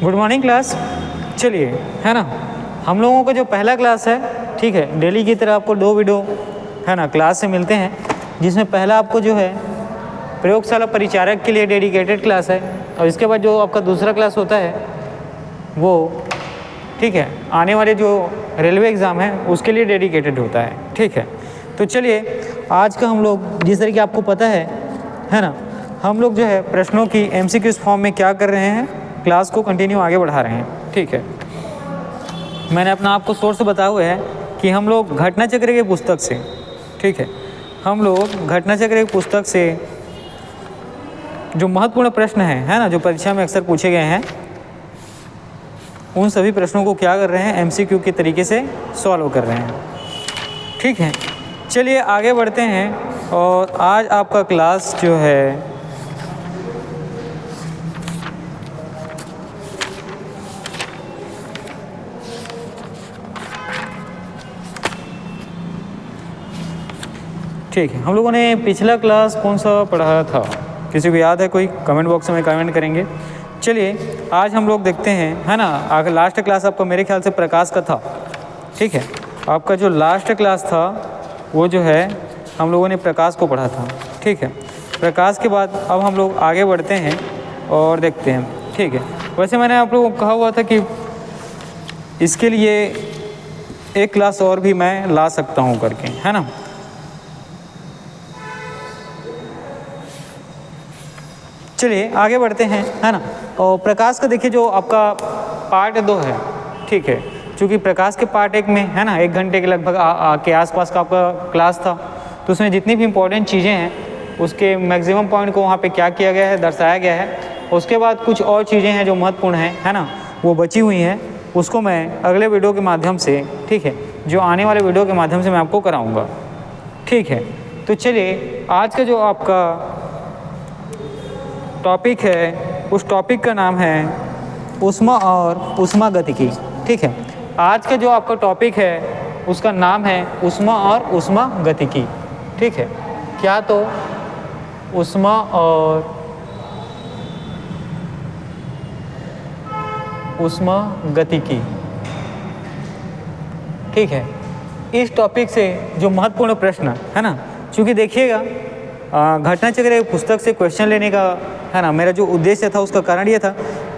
Good morning class. चलिए, है ना, हम लोगों का जो पहला क्लास है, ठीक है, डेली की तरह आपको 2 वीडियो है ना क्लास से मिलते हैं, जिसमें पहला आपको जो है प्रयोगशाला परिचारक के लिए डेडिकेटेड क्लास है, और इसके बाद जो आपका दूसरा क्लास होता है वो, ठीक है, आने वाले जो रेलवे एग्ज़ाम है उसके लिए डेडिकेटेड होता है, ठीक है। तो चलिए, आज का हम लोग जिस तरह की आपको पता है ना, हम लोग जो है प्रश्नों की MCQs फॉर्म में क्या कर रहे हैं, क्लास को कंटिन्यू आगे बढ़ा रहे हैं, ठीक है। मैंने अपना आपको सोर्स बताया हुआ है कि हम लोग घटना चक्र की पुस्तक से, ठीक है, हम लोग घटना चक्र की पुस्तक से जो महत्वपूर्ण प्रश्न है ना, जो परीक्षा में अक्सर पूछे गए हैं, उन सभी प्रश्नों को क्या कर रहे हैं, MCQ के तरीके से सॉल्व कर रहे हैं, ठीक है। चलिए आगे बढ़ते हैं, और आज आपका क्लास जो है ठीक है। हम लोगों ने पिछला क्लास कौन सा पढ़ाया था, किसी को याद है? कोई कमेंट बॉक्स में कमेंट करेंगे। चलिए आज हम लोग देखते हैं, है ना, आगे लास्ट क्लास आपका मेरे ख्याल से प्रकाश का था, ठीक है। आपका जो लास्ट क्लास था वो जो है हम लोगों ने प्रकाश को पढ़ा था, ठीक है। प्रकाश के बाद अब हम लोग आगे बढ़ते हैं और देखते हैं, ठीक है। वैसे मैंने आप लोगों को कहा हुआ था कि इसके लिए एक क्लास और भी मैं ला सकता हूँ करके, है ना। चलिए आगे बढ़ते हैं, है ना। और प्रकाश का देखिए जो आपका पार्ट 2 है, ठीक है, क्योंकि प्रकाश के पार्ट 1 में, है ना, 1 घंटे के लगभग के आसपास का आपका क्लास था, तो उसमें जितनी भी इम्पोर्टेंट चीज़ें हैं उसके मैक्सिमम पॉइंट को वहाँ पे क्या किया गया है, दर्शाया गया है। उसके बाद कुछ और चीज़ें हैं जो महत्वपूर्ण हैं, है ना, वो बची हुई हैं, उसको मैं अगले वीडियो के माध्यम से, ठीक है, जो आने वाले वीडियो के माध्यम से मैं आपको कराऊँगा, ठीक है। तो चलिए आज का जो आपका टॉपिक है, उस टॉपिक का नाम है ऊष्मा और ऊष्मागतिकी, ठीक है। आज का जो आपका टॉपिक है उसका नाम है ऊष्मा और ऊष्मागतिकी, ठीक है। क्या? तो ऊष्मा और ऊष्मागतिकी, ठीक है। इस टॉपिक से जो महत्वपूर्ण प्रश्न, है ना, क्योंकि देखिएगा घटना चक्र पुस्तक से क्वेश्चन लेने का, है ना, मेरा जो उद्देश्य था उसका कारण ये था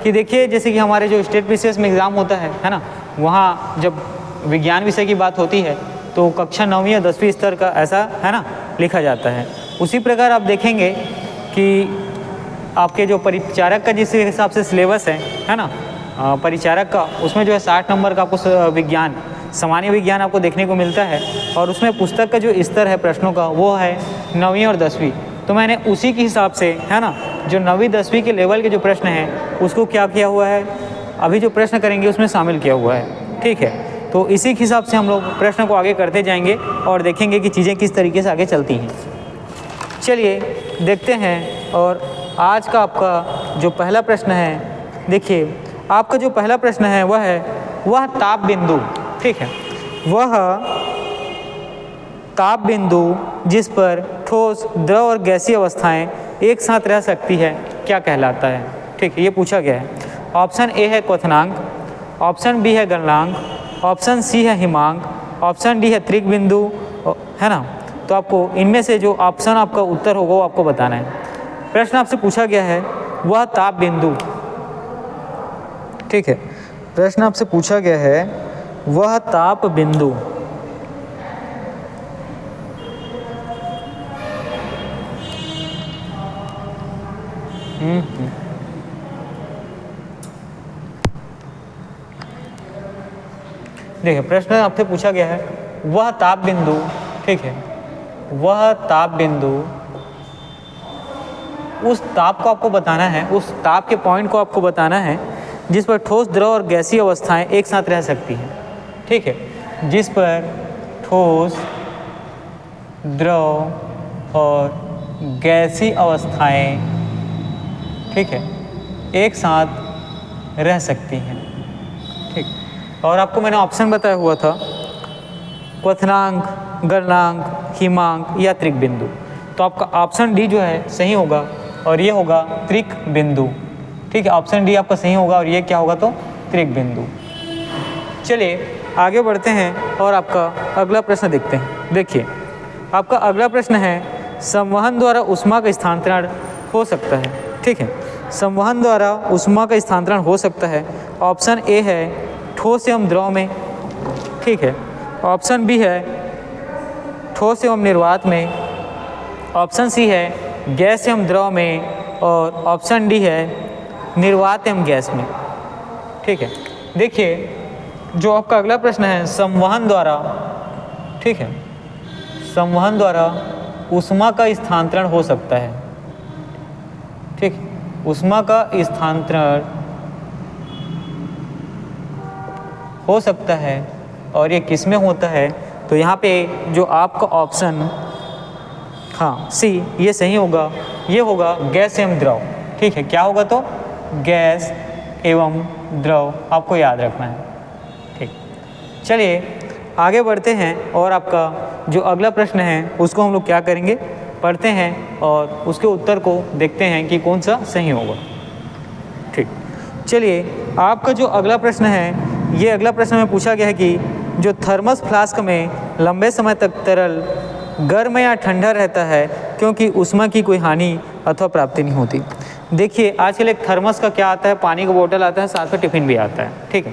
कि देखिए जैसे कि हमारे जो स्टेट PCS में एग्ज़ाम होता है ना, वहाँ जब विज्ञान विषय की बात होती है तो कक्षा 9वीं या 10वीं स्तर का ऐसा, है ना, लिखा जाता है। उसी प्रकार आप देखेंगे कि आपके जो परिचारक का जिस हिसाब से सिलेबस है ना, परिचारक का, उसमें जो है 60 नंबर का आपको विज्ञान, सामान्य विज्ञान आपको देखने को मिलता है, और उसमें पुस्तक का जो स्तर है प्रश्नों का वो है 9वीं और 10वीं। तो मैंने उसी के हिसाब से, है ना, जो 9वीं 10वीं के लेवल के जो प्रश्न हैं उसको क्या किया हुआ है, अभी जो प्रश्न करेंगे उसमें शामिल किया हुआ है, ठीक है। तो इसी के हिसाब से हम लोग प्रश्न को आगे करते जाएंगे और देखेंगे कि चीज़ें किस तरीके से आगे चलती हैं। चलिए देखते हैं, और आज का आपका जो पहला प्रश्न है, देखिए आपका जो पहला प्रश्न है वह ताप बिंदु, ठीक है, वह ताप बिंदु जिस पर ठोस, द्रव और गैसीय अवस्थाएं एक साथ रह सकती है क्या कहलाता है, ठीक है, ये पूछा गया है। ऑप्शन ए है क्वथनांक, ऑप्शन बी है गलनांक, ऑप्शन सी है हिमांक, ऑप्शन डी है त्रिक बिंदु, है ना। तो आपको इनमें से जो ऑप्शन आपका उत्तर होगा वो आपको बताना है। प्रश्न आपसे पूछा गया है वह ताप बिंदु, ठीक है, प्रश्न आपसे पूछा गया है वह ताप बिंदु, देखिए प्रश्न आपसे पूछा गया है वह ताप बिंदु, ठीक है, वह ताप बिंदु, उस ताप को आपको बताना है, उस ताप के पॉइंट को आपको बताना है जिस पर ठोस, द्रव और गैसीय अवस्थाएं एक साथ रह सकती हैं, ठीक है, जिस पर ठोस, द्रव और गैसीय अवस्थाएं, ठीक है, एक साथ रह सकती हैं, ठीक। और आपको मैंने ऑप्शन बताया हुआ था क्वथनांक, गलनांक, हिमांक या त्रिक बिंदु। तो आपका ऑप्शन डी जो है सही होगा, और ये होगा त्रिक बिंदु, ठीक है, ऑप्शन डी आपका सही होगा और ये क्या होगा तो त्रिक बिंदु। चलिए आगे बढ़ते हैं और आपका अगला प्रश्न देखते हैं। देखिए आपका अगला प्रश्न है संवहन द्वारा ऊष्मा का स्थानांतरण हो सकता है। ठीक है, संवहन द्वारा ऊष्मा का स्थानांतरण हो सकता है। ऑप्शन ए है ठोस एवं द्रव में, ठीक है। ऑप्शन बी है ठोस एवं निर्वात में। ऑप्शन सी है गैस एवं द्रव में और ऑप्शन डी है निर्वात एवं गैस में। ठीक है, देखिए जो आपका अगला प्रश्न है संवहन द्वारा, ठीक है, संवहन द्वारा ऊष्मा का स्थानांतरण हो सकता है। ठीक, ऊष्मा का स्थानांतरण हो सकता है और ये किस में होता है, तो यहाँ पे जो आपका ऑप्शन हाँ सी ये सही होगा, ये होगा गैस एवं द्रव। ठीक है, क्या होगा तो गैस एवं द्रव, आपको याद रखना है। ठीक, चलिए आगे बढ़ते हैं और आपका जो अगला प्रश्न है उसको हम लोग क्या करेंगे, पढ़ते हैं और उसके उत्तर को देखते हैं कि कौन सा सही होगा। ठीक, चलिए आपका जो अगला प्रश्न है, ये अगला प्रश्न में पूछा गया है कि जो थर्मस फ्लास्क में लंबे समय तक तरल गर्म या ठंडा रहता है क्योंकि ऊष्मा की कोई हानि अथवा प्राप्ति नहीं होती। देखिए आजकल एक थर्मस का क्या आता है, पानी का बोतल आता है, साथ में टिफ़िन भी आता है। ठीक है,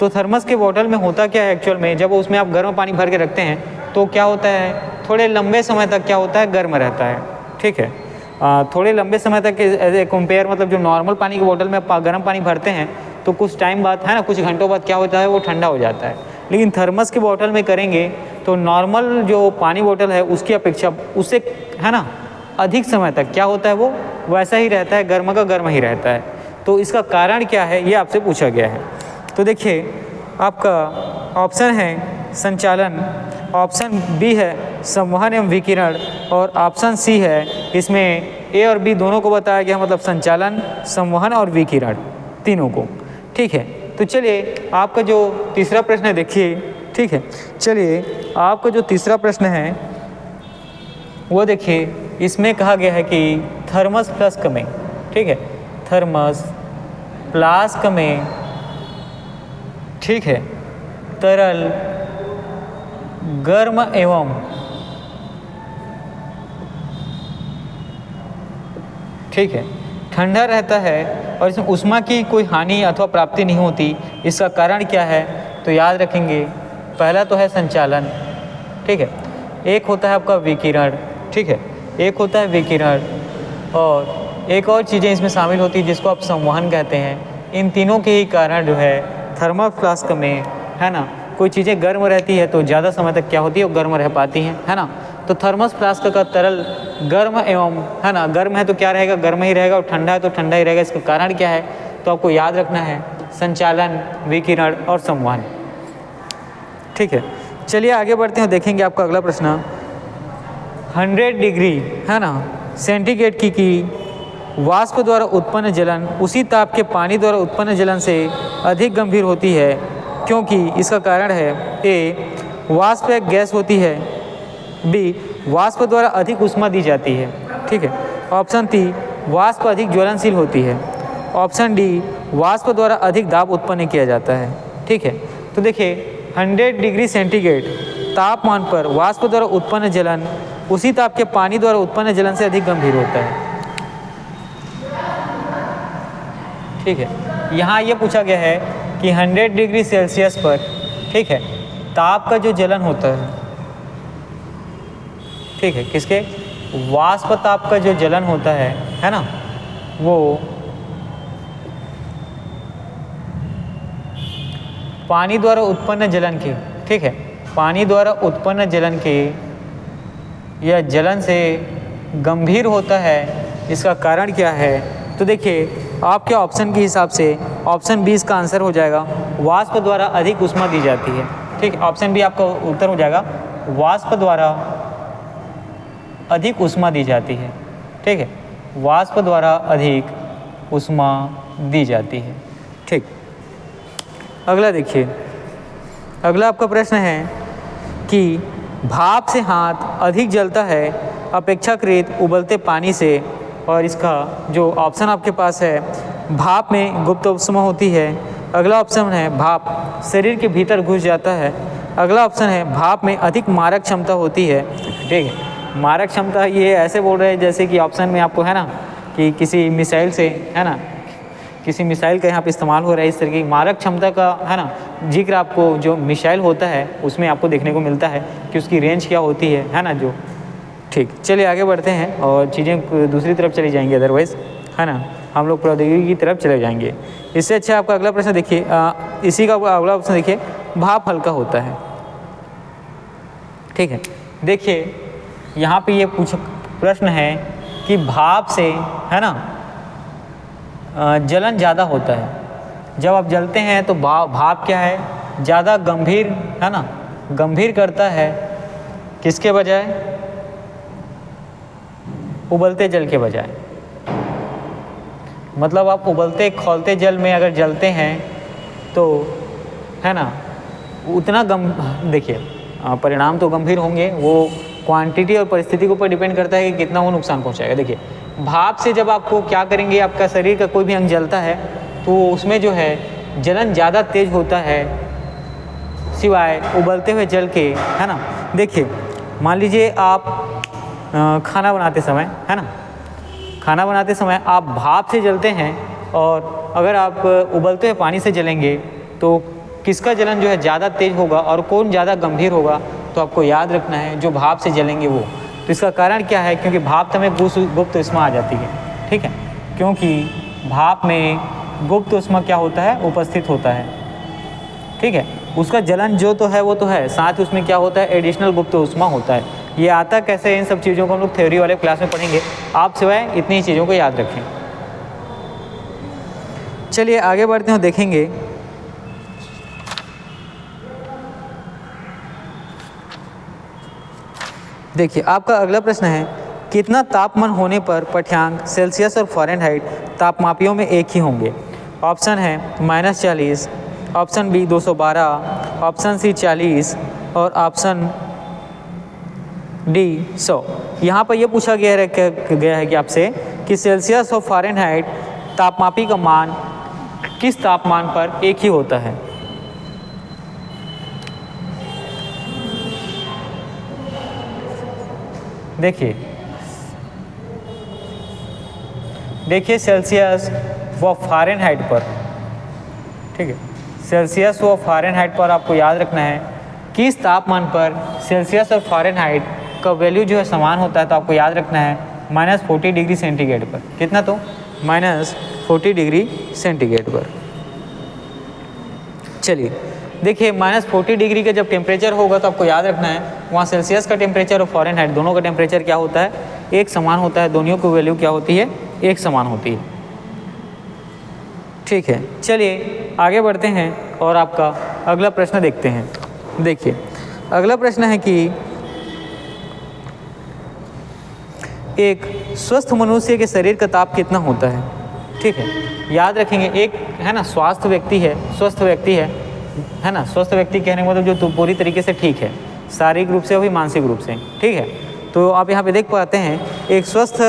तो थर्मस के बोतल में होता क्या है एक्चुअल में, जब उसमें आप गर्म पानी भर के रखते हैं तो क्या होता है, थोड़े लंबे समय तक क्या होता है, गर्म रहता है। ठीक है, थोड़े लंबे समय तक एज ए कंपेयर, मतलब जो नॉर्मल पानी की बोतल में गर्म पानी भरते हैं तो कुछ टाइम बाद है ना, कुछ घंटों बाद क्या होता है, वो ठंडा हो जाता है। लेकिन थर्मस की बोतल में करेंगे तो नॉर्मल जो पानी बोतल है उसकी अपेक्षा उससे है ना अधिक समय तक क्या होता है, वो वैसा ही रहता है, गर्म का गर्म ही रहता है। तो इसका कारण क्या है ये आपसे पूछा गया है। तो देखिए आपका ऑप्शन है संचालन, ऑप्शन बी है संवहन एवं विकिरण और ऑप्शन सी है, इसमें ए और बी दोनों को बताया गया, मतलब संचालन, संवहन और विकिरण तीनों को। ठीक है, तो चलिए आपका जो तीसरा प्रश्न है देखिए। ठीक है, चलिए आपका जो तीसरा प्रश्न है वो देखिए, इसमें कहा गया है कि थर्मस फ्लास्क में, ठीक है, थर्मस फ्लास्क में, ठीक है, तरल गर्म एवं ठीक है ठंडा रहता है और इसमें ऊष्मा की कोई हानि अथवा प्राप्ति नहीं होती। इसका कारण क्या है, तो याद रखेंगे पहला तो है संचालन, ठीक है, एक होता है आपका विकिरण, ठीक है, एक होता है विकिरण और एक और चीज़ें इसमें शामिल होती है जिसको आप संवहन कहते हैं। इन तीनों के ही कारण जो है थर्मल फ्लास्क में है ना, कोई चीज़ें गर्म रहती है तो ज़्यादा समय तक क्या होती है, वो गर्म रह पाती हैं, है ना। तो थर्मस फ्लास्क का तरल गर्म एवं है ना, गर्म है तो क्या रहेगा, गर्म ही रहेगा और ठंडा है तो ठंडा ही रहेगा। इसका कारण क्या है, तो आपको याद रखना है संचालन, विकिरण और संवहन। ठीक है, चलिए आगे बढ़ते हैं, देखेंगे आपका अगला प्रश्न 100 डिग्री है ना सेंटीग्रेड की वाष्प द्वारा उत्पन्न जलन उसी ताप के पानी द्वारा उत्पन्न जलन से अधिक गंभीर होती है क्योंकि इसका कारण है ए वाष्प एक गैस होती है, बी वाष्प द्वारा अधिक ऊष्मा दी जाती है, ठीक है, ऑप्शन सी वाष्प अधिक ज्वलनशील होती है, ऑप्शन डी वाष्प द्वारा अधिक दाब उत्पन्न किया जाता है। ठीक है, तो देखिए 100 डिग्री सेंटीग्रेड तापमान पर वाष्प द्वारा उत्पन्न जलन उसी ताप के पानी द्वारा उत्पन्न जलन से अधिक गंभीर होता है। ठीक है, यहाँ ये पूछा गया है कि 100 डिग्री सेल्सियस पर, ठीक है, ताप का जो जलन होता है, ठीक है, किसके, वाष्प ताप का जो जलन होता है ना, वो पानी द्वारा उत्पन्न जलन के, ठीक है, पानी द्वारा उत्पन्न जलन के या जलन से गंभीर होता है। इसका कारण क्या है, तो देखिए आपके ऑप्शन के हिसाब से ऑप्शन बी इसका आंसर हो जाएगा, वाष्प द्वारा अधिक ऊष्मा दी जाती है। ठीक है, ऑप्शन बी आपका उत्तर हो जाएगा, वाष्प द्वारा अधिक ऊष्मा दी जाती है। ठीक है, वाष्प द्वारा अधिक ऊष्मा दी जाती है। ठीक, अगला देखिए, अगला आपका प्रश्न है कि भाप से हाथ अधिक जलता है अपेक्षाकृत उबलते पानी से, और इसका जो ऑप्शन आपके पास है भाप में गुप्त उष्मा होती है। अगला ऑप्शन है भाप शरीर के भीतर घुस जाता है। अगला ऑप्शन है भाप में अधिक मारक क्षमता होती है। ठीक है, मारक क्षमता ये ऐसे बोल रहे हैं जैसे कि ऑप्शन में आपको है ना कि किसी मिसाइल से है ना, किसी मिसाइल का यहाँ पे इस्तेमाल हो रहा है, इस तरह की मारक क्षमता का है ना जिक्र आपको जो मिसाइल होता है उसमें आपको देखने को मिलता है कि उसकी रेंज क्या होती है ना जो। ठीक, चलिए आगे बढ़ते हैं और चीज़ें दूसरी तरफ चली जाएंगी, अदरवाइज़ है ना हम लोग प्रौद्योगिकी की तरफ चले जाएंगे। इससे अच्छा आपका अगला प्रश्न देखिए, इसी का अगला ऑप्शन देखिए, भाप हल्का होता है। ठीक है, देखिए यहाँ पे ये प्रश्न है कि भाप से है ना जलन ज़्यादा होता है। जब आप जलते हैं तो भाप क्या है, ज़्यादा गंभीर है ना, गंभीर करता है किसके बजाय, उबलते जल के बजाय। मतलब आप उबलते खौलते जल में अगर जलते हैं तो है ना उतना देखिए परिणाम तो गंभीर होंगे, वो क्वांटिटी और परिस्थिति के ऊपर डिपेंड करता है कि कितना वो नुकसान पहुंचाएगा। देखिए भाप से जब आपको क्या करेंगे, आपका शरीर का कोई भी अंग जलता है तो उसमें जो है जलन ज़्यादा तेज होता है सिवाय उबलते हुए जल के, है ना। देखिए मान लीजिए आप खाना बनाते समय है ना, खाना बनाते समय आप भाप से जलते हैं और अगर आप उबलते हुए पानी से जलेंगे तो किसका जलन जो है ज़्यादा तेज होगा और कौन ज़्यादा गंभीर होगा, तो आपको याद रखना है जो भाप से जलेंगे वो। तो इसका कारण क्या है, क्योंकि भाप में गुप्त उष्मा आ जाती है। ठीक है, क्योंकि भाप में गुप्त उष्मा क्या होता है, उपस्थित होता है। ठीक है, उसका जलन जो तो है वो तो है, साथ ही उसमें क्या होता है, एडिशनल गुप्त उष्मा होता है। ये आता कैसे है, इन सब चीज़ों को हम लोग थ्योरी वाले क्लास में पढ़ेंगे, आप सिवाय इतनी चीज़ों को याद रखें। चलिए आगे बढ़ते हैं, देखेंगे देखिए आपका अगला प्रश्न है, कितना तापमान होने पर पाठ्यांक सेल्सियस और फ़ारेनहाइट तापमापियों में एक ही होंगे। ऑप्शन है -40, ऑप्शन बी 212, ऑप्शन सी 40 और ऑप्शन डी 100। यहाँ पर यह पूछा गया है कि आपसे कि सेल्सियस और फ़ारेनहाइट तापमापी का मान किस तापमान पर एक ही होता है। देखिए सेल्सियस व फ़ारेनहाइट पर, ठीक है, सेल्सियस व फ़ारेनहाइट पर आपको याद रखना है किस तापमान पर सेल्सियस और फ़ारेनहाइट का वैल्यू जो है समान होता है। तो आपको याद रखना है -40 डिग्री सेंटीग्रेड पर। कितना, तो -40 डिग्री सेंटीग्रेड पर। चलिए देखिए -40 डिग्री का जब टेम्परेचर होगा तो आपको याद रखना है वहाँ सेल्सियस का टेम्परेचर और फ़ारेनहाइट दोनों का टेम्परेचर क्या होता है, एक समान होता है। दोनों की वैल्यू क्या होती है, एक समान होती है। ठीक है, चलिए आगे बढ़ते हैं और आपका अगला प्रश्न देखते हैं। देखिए अगला प्रश्न है कि एक स्वस्थ मनुष्य के शरीर का ताप कितना होता है। ठीक है, याद रखेंगे एक है ना स्वस्थ व्यक्ति है ना, स्वस्थ व्यक्ति कहने का मतलब जो पूरी तरीके से ठीक है, शारीरिक रूप से और भी मानसिक रूप से। ठीक है, तो आप यहाँ पे देख पाते हैं एक स्वस्थ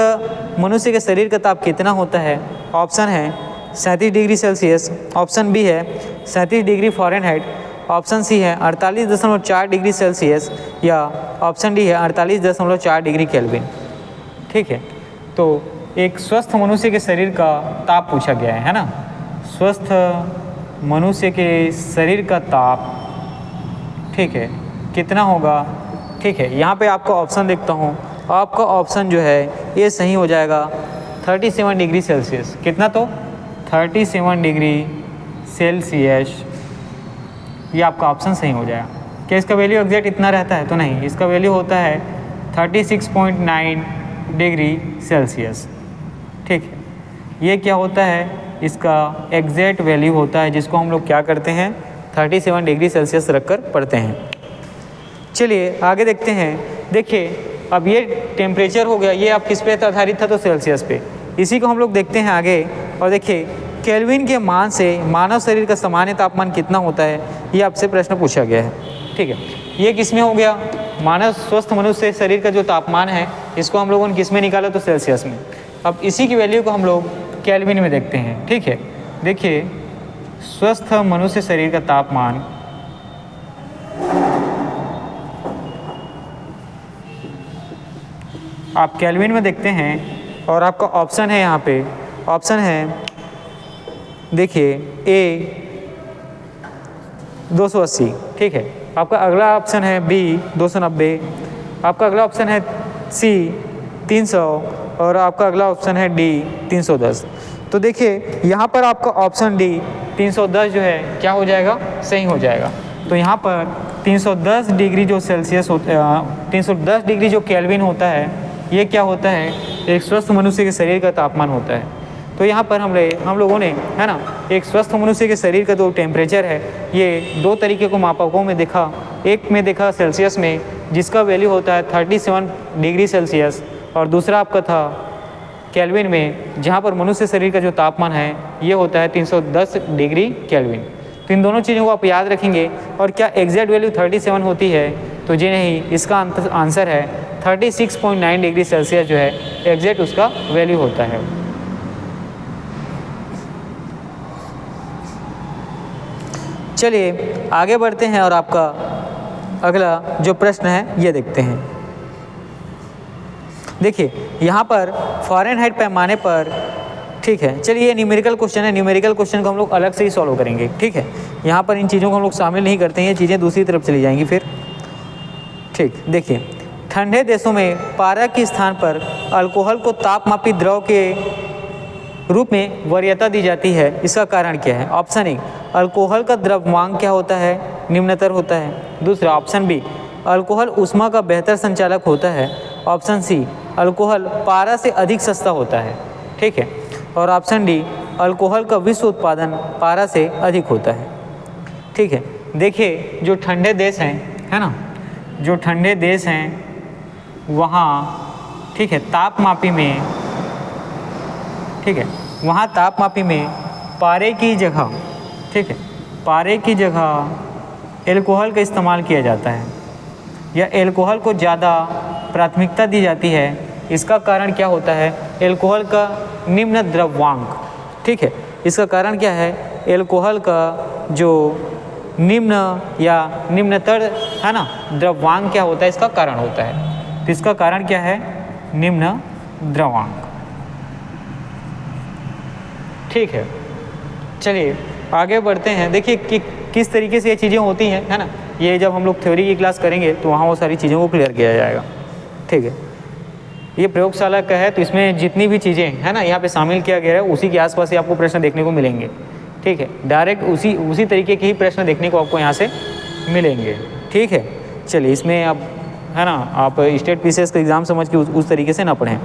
मनुष्य के शरीर का ताप कितना होता है। ऑप्शन है 37 डिग्री सेल्सियस, ऑप्शन बी है 37 डिग्री फ़ारेनहाइट, ऑप्शन सी है 48.4 डिग्री सेल्सियस या ऑप्शन डी है 48.4 डिग्री केल्विन। ठीक है, तो एक स्वस्थ मनुष्य के शरीर का ताप पूछा गया है ना, स्वस्थ मनुष्य के शरीर का ताप, ठीक है, कितना होगा। ठीक है, यहाँ पे आपका ऑप्शन देखता हूँ, आपका ऑप्शन जो है ये सही हो जाएगा 37 डिग्री सेल्सियस। कितना, तो 37 डिग्री सेल्सियस, ये आपका ऑप्शन सही हो जाएगा। क्या इसका वैल्यू एग्जैक्ट इतना रहता है, तो नहीं, इसका वैल्यू होता है 36.9 डिग्री सेल्सियस। ठीक है, ये क्या होता है, इसका एग्जैक्ट वैल्यू होता है जिसको हम लोग क्या करते हैं 37 डिग्री सेल्सियस रखकर पढ़ते हैं। चलिए आगे देखते हैं। देखिए अब ये टेम्परेचर हो गया, ये आप किस पे आधारित था, तो सेल्सियस पे। इसी को हम लोग देखते हैं आगे और देखिए केल्विन के मान से मानव शरीर का सामान्य तापमान कितना होता है, ये आपसे प्रश्न पूछा गया है। ठीक है, ये किस में हो गया, मानव स्वस्थ मनुष्य शरीर का जो तापमान है इसको हम लोगों ने किस में निकाला, तो सेल्सियस में। अब इसी की वैल्यू को हम लोग केल्विन में देखते हैं। ठीक है, देखिए स्वस्थ मनुष्य शरीर का तापमान आप केल्विन में देखते हैं और आपका ऑप्शन है, यहाँ पे ऑप्शन है देखिए ए 280। ठीक है, आपका अगला ऑप्शन है बी 290, आपका अगला ऑप्शन है सी 300 और आपका अगला ऑप्शन है डी 310। तो देखिए यहाँ पर आपका ऑप्शन डी 310 जो है क्या हो जाएगा, सही हो जाएगा। तो यहाँ पर 310 डिग्री जो सेल्सियस 310 डिग्री जो केल्विन होता है, ये क्या होता है, एक स्वस्थ मनुष्य के शरीर का तापमान होता है। तो यहाँ पर हम लोगों ने, है ना, एक स्वस्थ मनुष्य के शरीर का जो टेम्परेचर है ये दो तरीके को मापकों में देखा। एक में देखा सेल्सियस में, जिसका वैल्यू होता है 37 डिग्री सेल्सियस, और दूसरा आपका था केल्विन में, जहाँ पर मनुष्य शरीर का जो तापमान है ये होता है 310 डिग्री केल्विन। तो इन दोनों चीज़ों को आप याद रखेंगे। और क्या एग्जैक्ट वैल्यू 37 होती है, तो जी नहीं, इसका आंसर है 36.9 डिग्री सेल्सियस जो है एग्जैक्ट उसका वैल्यू होता है। चलिए आगे बढ़ते हैं और आपका अगला जो प्रश्न है ये देखते हैं। देखिए यहाँ पर फ़ारेनहाइट पैमाने पर, ठीक है, चलिए ये न्यूमेरिकल क्वेश्चन है, न्यूमेरिकल क्वेश्चन को हम लोग अलग से ही सॉल्व करेंगे। ठीक है, यहाँ पर इन चीज़ों को हम लोग शामिल नहीं करते हैं, ये चीज़ें दूसरी तरफ चली जाएंगी फिर। ठीक, देखिए ठंडे देशों में पारा के स्थान पर अल्कोहल को तापमापी द्रव के रूप में वरीयता दी जाती है, इसका कारण क्या है? ऑप्शन ए, अल्कोहल का द्रव्यमान क्या होता है, निम्नतर होता है। दूसरा ऑप्शन बी, अल्कोहल ऊष्मा का बेहतर संचालक होता है। ऑप्शन सी, अल्कोहल पारा से अधिक सस्ता होता है। ठीक है, और ऑप्शन डी, अल्कोहल का विश्व उत्पादन पारा से अधिक होता है। ठीक है, देखिए जो ठंडे देश हैं, है ना, जो ठंडे देश हैं वहाँ, ठीक है, तापमापी में, ठीक है, वहाँ तापमापी में पारे की जगह, ठीक है, पारे की जगह एल्कोहल का इस्तेमाल किया जाता है या एल्कोहल को ज़्यादा प्राथमिकता दी जाती है। इसका कारण क्या होता है? एल्कोहल का निम्न द्रव्यांक। ठीक है, इसका कारण क्या है? एल्कोहल का जो निम्न या निम्नतर, है ना, द्रव्यांक क्या होता है, इसका कारण होता है। तो इसका कारण क्या है? निम्न द्रव्यांक। ठीक है, चलिए आगे बढ़ते हैं। देखिए कि किस तरीके से ये चीज़ें होती हैं, है ना, ये जब हम लोग थ्योरी की क्लास करेंगे तो वहाँ वो सारी चीज़ों को क्लियर किया जाएगा। ठीक है, ये प्रयोगशाला का है तो इसमें जितनी भी चीज़ें, है ना, यहाँ पे शामिल किया गया है उसी के आसपास ही आपको प्रश्न देखने को मिलेंगे। ठीक है, डायरेक्ट उसी तरीके के ही प्रश्न देखने को आपको यहाँ से मिलेंगे। ठीक है, चलिए इसमें अब, है ना, आप स्टेट पीसीएस का एग्ज़ाम समझ के उस तरीके से ना पढ़ें।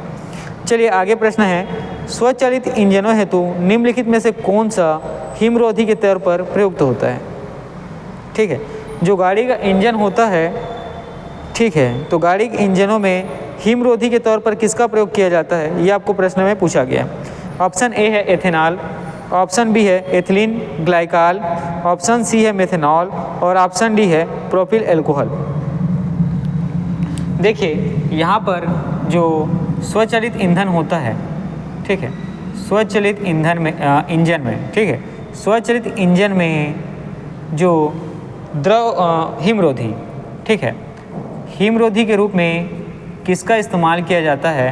चलिए आगे प्रश्न है, स्वचालित इंजनों हेतु निम्नलिखित में से कौन सा हिमरोधी के तौर पर प्रयुक्त होता है? ठीक है, जो गाड़ी का इंजन होता है, ठीक है, तो गाड़ी के इंजनों में हिमरोधी के तौर पर किसका प्रयोग किया जाता है, ये आपको प्रश्न में पूछा गया है। ऑप्शन ए है एथेनॉल, ऑप्शन बी है एथिलीन ग्लाइकॉल, ऑप्शन सी है मेथनॉल और ऑप्शन डी है प्रोपिल अल्कोहल। देखिए यहाँ पर जो स्वचालित ईंधन होता है, ठीक है, स्वचालित ईंधन में इंजन में, ठीक है, स्वचालित इंजन में जो द्रव हिमरोधी, ठीक है, हिमरोधी के रूप में किसका इस्तेमाल किया जाता है,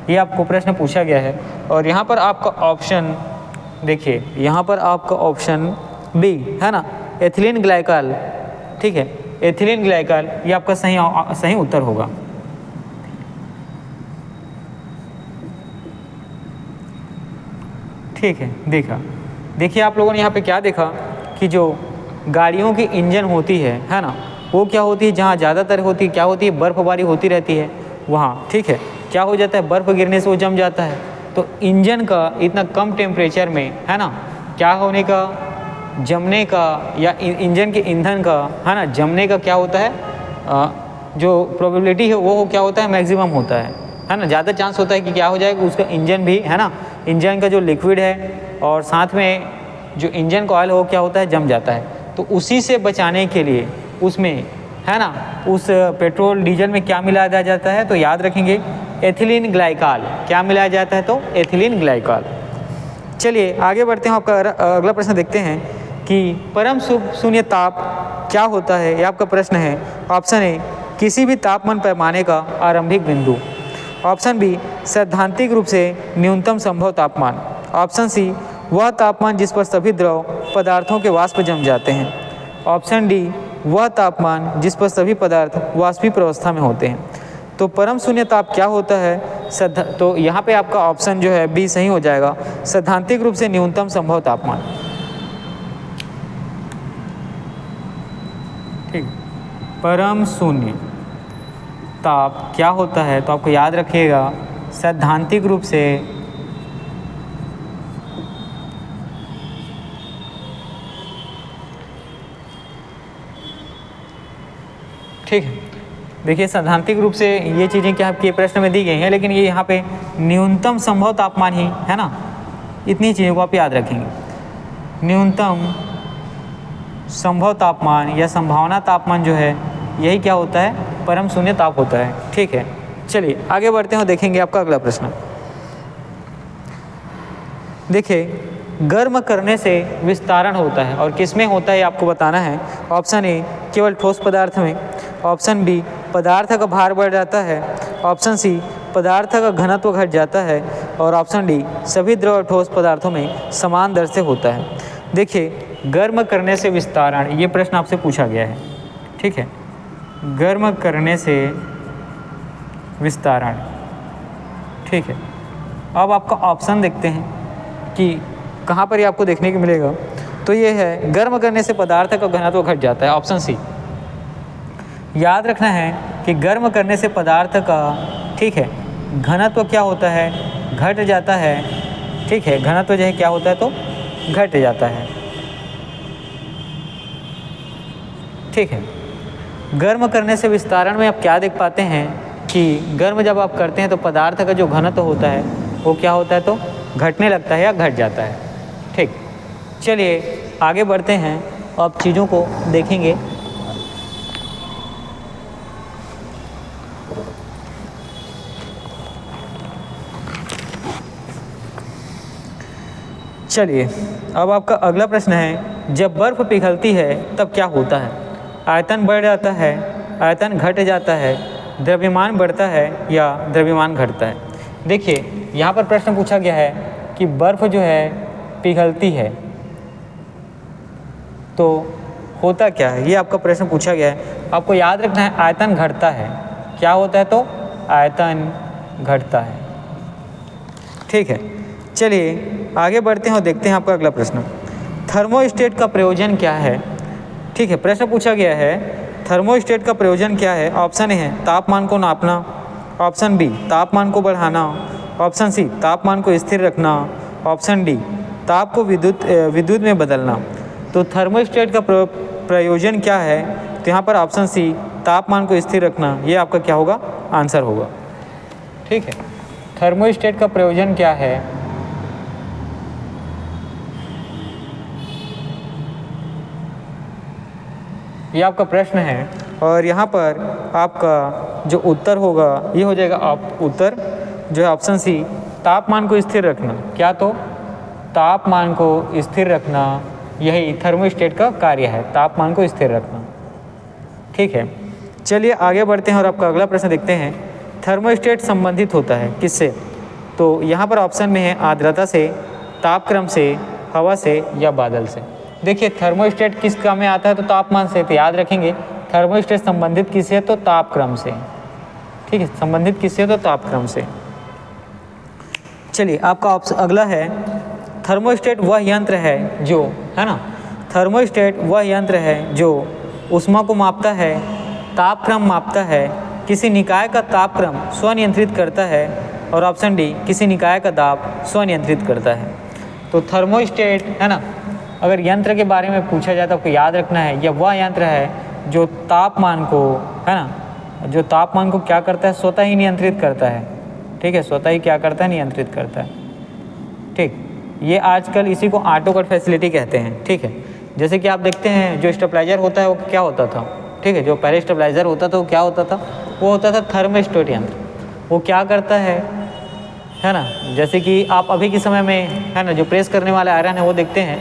ये आपको प्रश्न पूछा गया है। और यहाँ पर आपका ऑप्शन देखिए, यहाँ पर आपका ऑप्शन बी है ना, एथिलीन ग्लाइकॉल। ठीक है, एथिलीन ग्लाइकॉल ये आपका सही उत्तर होगा। ठीक है, देखिए आप लोगों ने यहाँ पे क्या देखा कि जो गाड़ियों की इंजन होती है ना, वो क्या होती है, जहाँ ज़्यादातर होती है क्या होती है, बर्फबारी होती रहती है वहाँ। ठीक है, क्या हो जाता है, बर्फ़ गिरने से वो जम जाता है। तो इंजन का इतना कम टेम्परेचर में, है ना, क्या होने का, जमने का, या इंजन के ईंधन का, है ना, जमने का क्या होता है, जो प्रोबेबिलिटी है वो क्या होता है, मैक्सिमम होता है ना, ज़्यादा चांस होता है कि क्या हो जाएगा, उसका इंजन भी, है ना, इंजन का जो लिक्विड है और साथ में जो इंजन का ऑयल हो क्या होता है, जम जाता है। तो उसी से बचाने के लिए उसमें, है ना, उस पेट्रोल डीजल में क्या मिलाया जाता है, तो याद रखेंगे एथिलीन ग्लाइकॉल। क्या मिलाया जाता है, तो एथिलीन ग्लाइकॉल। चलिए आगे बढ़ते हैं, आपका अगला प्रश्न देखते हैं कि परम शून्य ताप क्या होता है। ये आपका प्रश्न है। ऑप्शन ए किसी भी तापमान पैमाने का आरंभिक बिंदु। ऑप्शन बी सैद्धांतिक रूप से न्यूनतम संभव तापमान। ऑप्शन सी वह तापमान जिस पर सभी द्रव पदार्थों के वाष्प जम जाते हैं। ऑप्शन डी वह तापमान जिस पर सभी पदार्थ वाष्पीय अवस्था में होते हैं। तो परम शून्य ताप क्या होता है? तो यहाँ पे आपका ऑप्शन जो है बी सही हो जाएगा, सैद्धांतिक रूप से न्यूनतम संभव तापमान। ठीक, परम शून्य ताप क्या होता है? तो आपको याद रखिएगा सैद्धांतिक रूप से ठीक है। देखिए सैद्धांतिक रूप से ये चीज़ें क्या आपके प्रश्न में दी गई हैं, लेकिन ये यहाँ पे न्यूनतम संभव तापमान ही है ना, इतनी चीज़ों को आप याद रखेंगे। न्यूनतम संभव तापमान या संभावना तापमान जो है यही क्या होता है? परम शून्य ताप होता है। ठीक है, चलिए आगे बढ़ते हैं और देखेंगे आपका अगला प्रश्न। देखिए गर्म करने से विस्तारण होता है और किस में होता है आपको बताना है। ऑप्शन ए केवल ठोस पदार्थ में। ऑप्शन बी पदार्थ का भार बढ़ जाता है। ऑप्शन सी पदार्थ का घनत्व घट जाता है। और ऑप्शन डी सभी द्रव और ठोस पदार्थों में समान दर से होता है। देखिए गर्म करने से विस्तारण, ये प्रश्न आपसे पूछा गया है। ठीक है, गर्म करने से विस्तारण। ठीक है, अब आपका ऑप्शन देखते हैं कि कहाँ पर ये आपको देखने को मिलेगा। तो ये है गर्म करने से पदार्थ का घनत्व घट जाता है, ऑप्शन सी। याद रखना है कि गर्म करने से पदार्थ का, ठीक है, घनत्व क्या होता है? घट जाता है। ठीक है, घनत्व जो है क्या होता है? तो घट जाता है। ठीक है, गर्म करने से विस्तारण में आप क्या देख पाते हैं कि गर्म जब आप करते हैं तो पदार्थ का जो घनत्व होता है वो क्या होता है? तो घटने लगता है या घट जाता है। ठीक, चलिए आगे बढ़ते हैं, अब चीज़ों को देखेंगे। चलिए अब आपका अगला प्रश्न है, जब बर्फ़ पिघलती है तब क्या होता है? आयतन बढ़ जाता है, आयतन घट जाता है, द्रव्यमान बढ़ता है या द्रव्यमान घटता है? देखिए यहाँ पर प्रश्न पूछा गया है कि बर्फ़ जो है पिघलती है तो होता क्या है, ये आपका प्रश्न पूछा गया है। आपको याद रखना है आयतन घटता है। क्या होता है? तो आयतन घटता है। ठीक है, चलिए आगे बढ़ते हैं और देखते हैं आपका अगला प्रश्न। थर्मोस्टेट का प्रयोजन क्या है? ठीक है, प्रश्न पूछा गया है थर्मोस्टेट का प्रयोजन क्या है। ऑप्शन ए है तापमान को नापना। ऑप्शन बी तापमान को बढ़ाना। ऑप्शन सी तापमान को स्थिर रखना। ऑप्शन डी ताप को विद्युत में बदलना। तो थर्मोस्टेट का प्रयोजन क्या है? तो यहाँ पर ऑप्शन सी तापमान को स्थिर रखना, ये आपका क्या होगा? आंसर होगा। ठीक है, थर्मोस्टेट का प्रयोजन क्या है? ये आपका प्रश्न है और यहाँ पर आपका जो उत्तर होगा ये हो जाएगा उत्तर जो है ऑप्शन सी तापमान को स्थिर रखना। क्या? तो तापमान को स्थिर रखना, यही थर्मोस्टेट का कार्य है, तापमान को स्थिर रखना। ठीक है, चलिए आगे बढ़ते हैं और आपका अगला प्रश्न देखते हैं। थर्मोस्टेट संबंधित होता है किससे? तो यहाँ पर ऑप्शन में है आर्द्रता से, तापक्रम से, हवा से या बादल से। देखिए थर्मोस्टेट किस काम में आता है? तो तापमान से। तो याद रखेंगे थर्मोस्टेट संबंधित किससे? तो तापक्रम से। ठीक है, संबंधित किससे? तो तापक्रम से। चलिए आपका अगला है, थर्मोस्टेट वह यंत्र है जो, है ना, थर्मोस्टेट वह यंत्र है जो ऊष्मा को मापता है, तापक्रम मापता है, किसी निकाय का तापक्रम स्वनियंत्रित करता है, और ऑप्शन डी किसी निकाय का दाब स्वनियंत्रित करता है। तो थर्मोस्टेट, है ना, अगर यंत्र के बारे में पूछा जाए तो आपको याद रखना है यह वह यंत्र है जो तापमान को, है ना, जो तापमान को क्या करता है? स्वतः ही नियंत्रित करता है। ठीक है, स्वतः ही क्या करता है? नियंत्रित करता है। ठीक, ये आजकल इसी को ऑटो कट फैसिलिटी कहते हैं। ठीक है, जैसे कि आप देखते हैं जो स्टेबलाइजर होता है वो क्या होता था? ठीक है, जो पहले स्टेबलाइजर होता था वो क्या होता था? वो होता था थर्मोस्टेट यंत्र। वो क्या करता है है ना। जैसे कि आप अभी के समय में, है ना, जो प्रेस करने वाला आयरन है वो देखते हैं,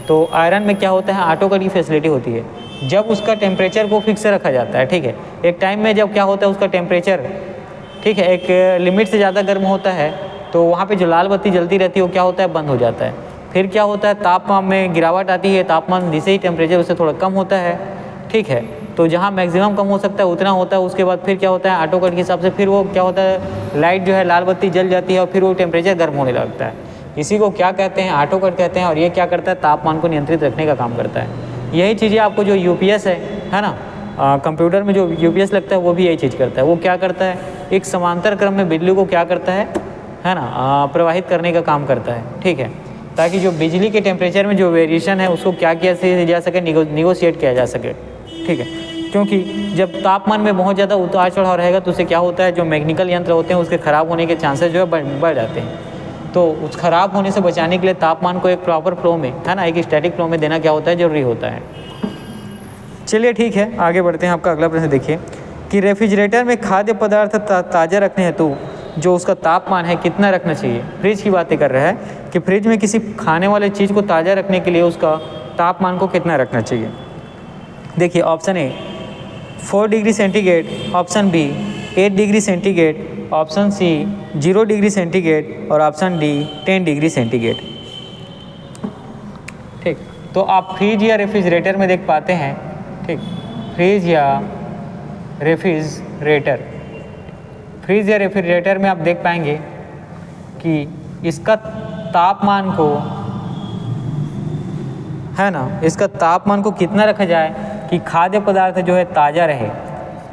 तो आयरन में क्या होता है, ऑटो कट की फैसिलिटी होती है। जब उसका टेम्परेचर को फिक्स रखा जाता है, ठीक है, एक टाइम में जब क्या होता है उसका टेम्परेचर, ठीक है, एक लिमिट से ज़्यादा गर्म होता है, तो वहाँ पे जो लाल बत्ती जलती रहती है वो क्या होता है, बंद हो जाता है। फिर क्या होता है, तापमान में गिरावट आती है, तापमान जैसे ही टेम्परेचर उससे थोड़ा कम होता है, ठीक है, तो जहाँ मैक्सिमम कम हो सकता है उतना होता है। उसके बाद फिर क्या होता है, ऑटो कट के हिसाब से फिर वो क्या होता है, लाइट जो है लाल बत्ती जल जाती है और फिर वो टेम्परेचर गर्म होने लगता है। इसी को क्या कहते हैं, ऑटो कट कहते हैं। और ये क्या करता है, तापमान को नियंत्रित रखने का काम करता है। यही चीज़ें आपको जो यूपीएस है ना, कंप्यूटर में जो यूपीएस लगता है वो भी यही चीज़ करता है। वो क्या करता है, एक समांतर क्रम में बिजली को क्या करता है ना, प्रवाहित करने का काम करता है, ठीक है, ताकि जो बिजली के टेम्परेचर में जो वेरिएशन है उसको क्या किया जा सके, निगोशिएट किया जा सके, ठीक है। क्योंकि जब तापमान में बहुत ज़्यादा उतार चढ़ाव रहेगा तो उससे क्या होता है, जो मैकेनिकल यंत्र होते हैं उसके ख़राब होने के चांसेस जो है बढ़ जाते हैं। तो उस ख़राब होने से बचाने के लिए तापमान को एक प्रॉपर फ्लो में, है ना, एक स्टैटिक फ्लो में देना क्या होता है, ज़रूरी होता है। चलिए ठीक है, आगे बढ़ते हैं। आपका अगला प्रश्न देखिए कि रेफ्रिजरेटर में खाद्य पदार्थ ताज़ा रखने हेतु जो उसका तापमान है कितना रखना चाहिए। फ्रिज की बातें कर रहा है कि फ्रिज में किसी खाने वाले चीज़ को ताज़ा रखने के लिए उसका तापमान को कितना रखना चाहिए। देखिए, option A 4 degree centigrade, option B 8 degree centigrade, option C 0 degree centigrade और ऑप्शन डी 10 डिग्री सेंटीग्रेड। ठीक, तो आप फ्रिज या रेफ्रिजरेटर में देख पाते हैं, ठीक, फ्रिज या रेफ्रिजरेटर, फ्रिज या रेफ्रिजरेटर में आप देख पाएंगे कि इसका तापमान को, है ना, इसका तापमान को कितना रखा जाए कि खाद्य पदार्थ जो है ताज़ा रहे।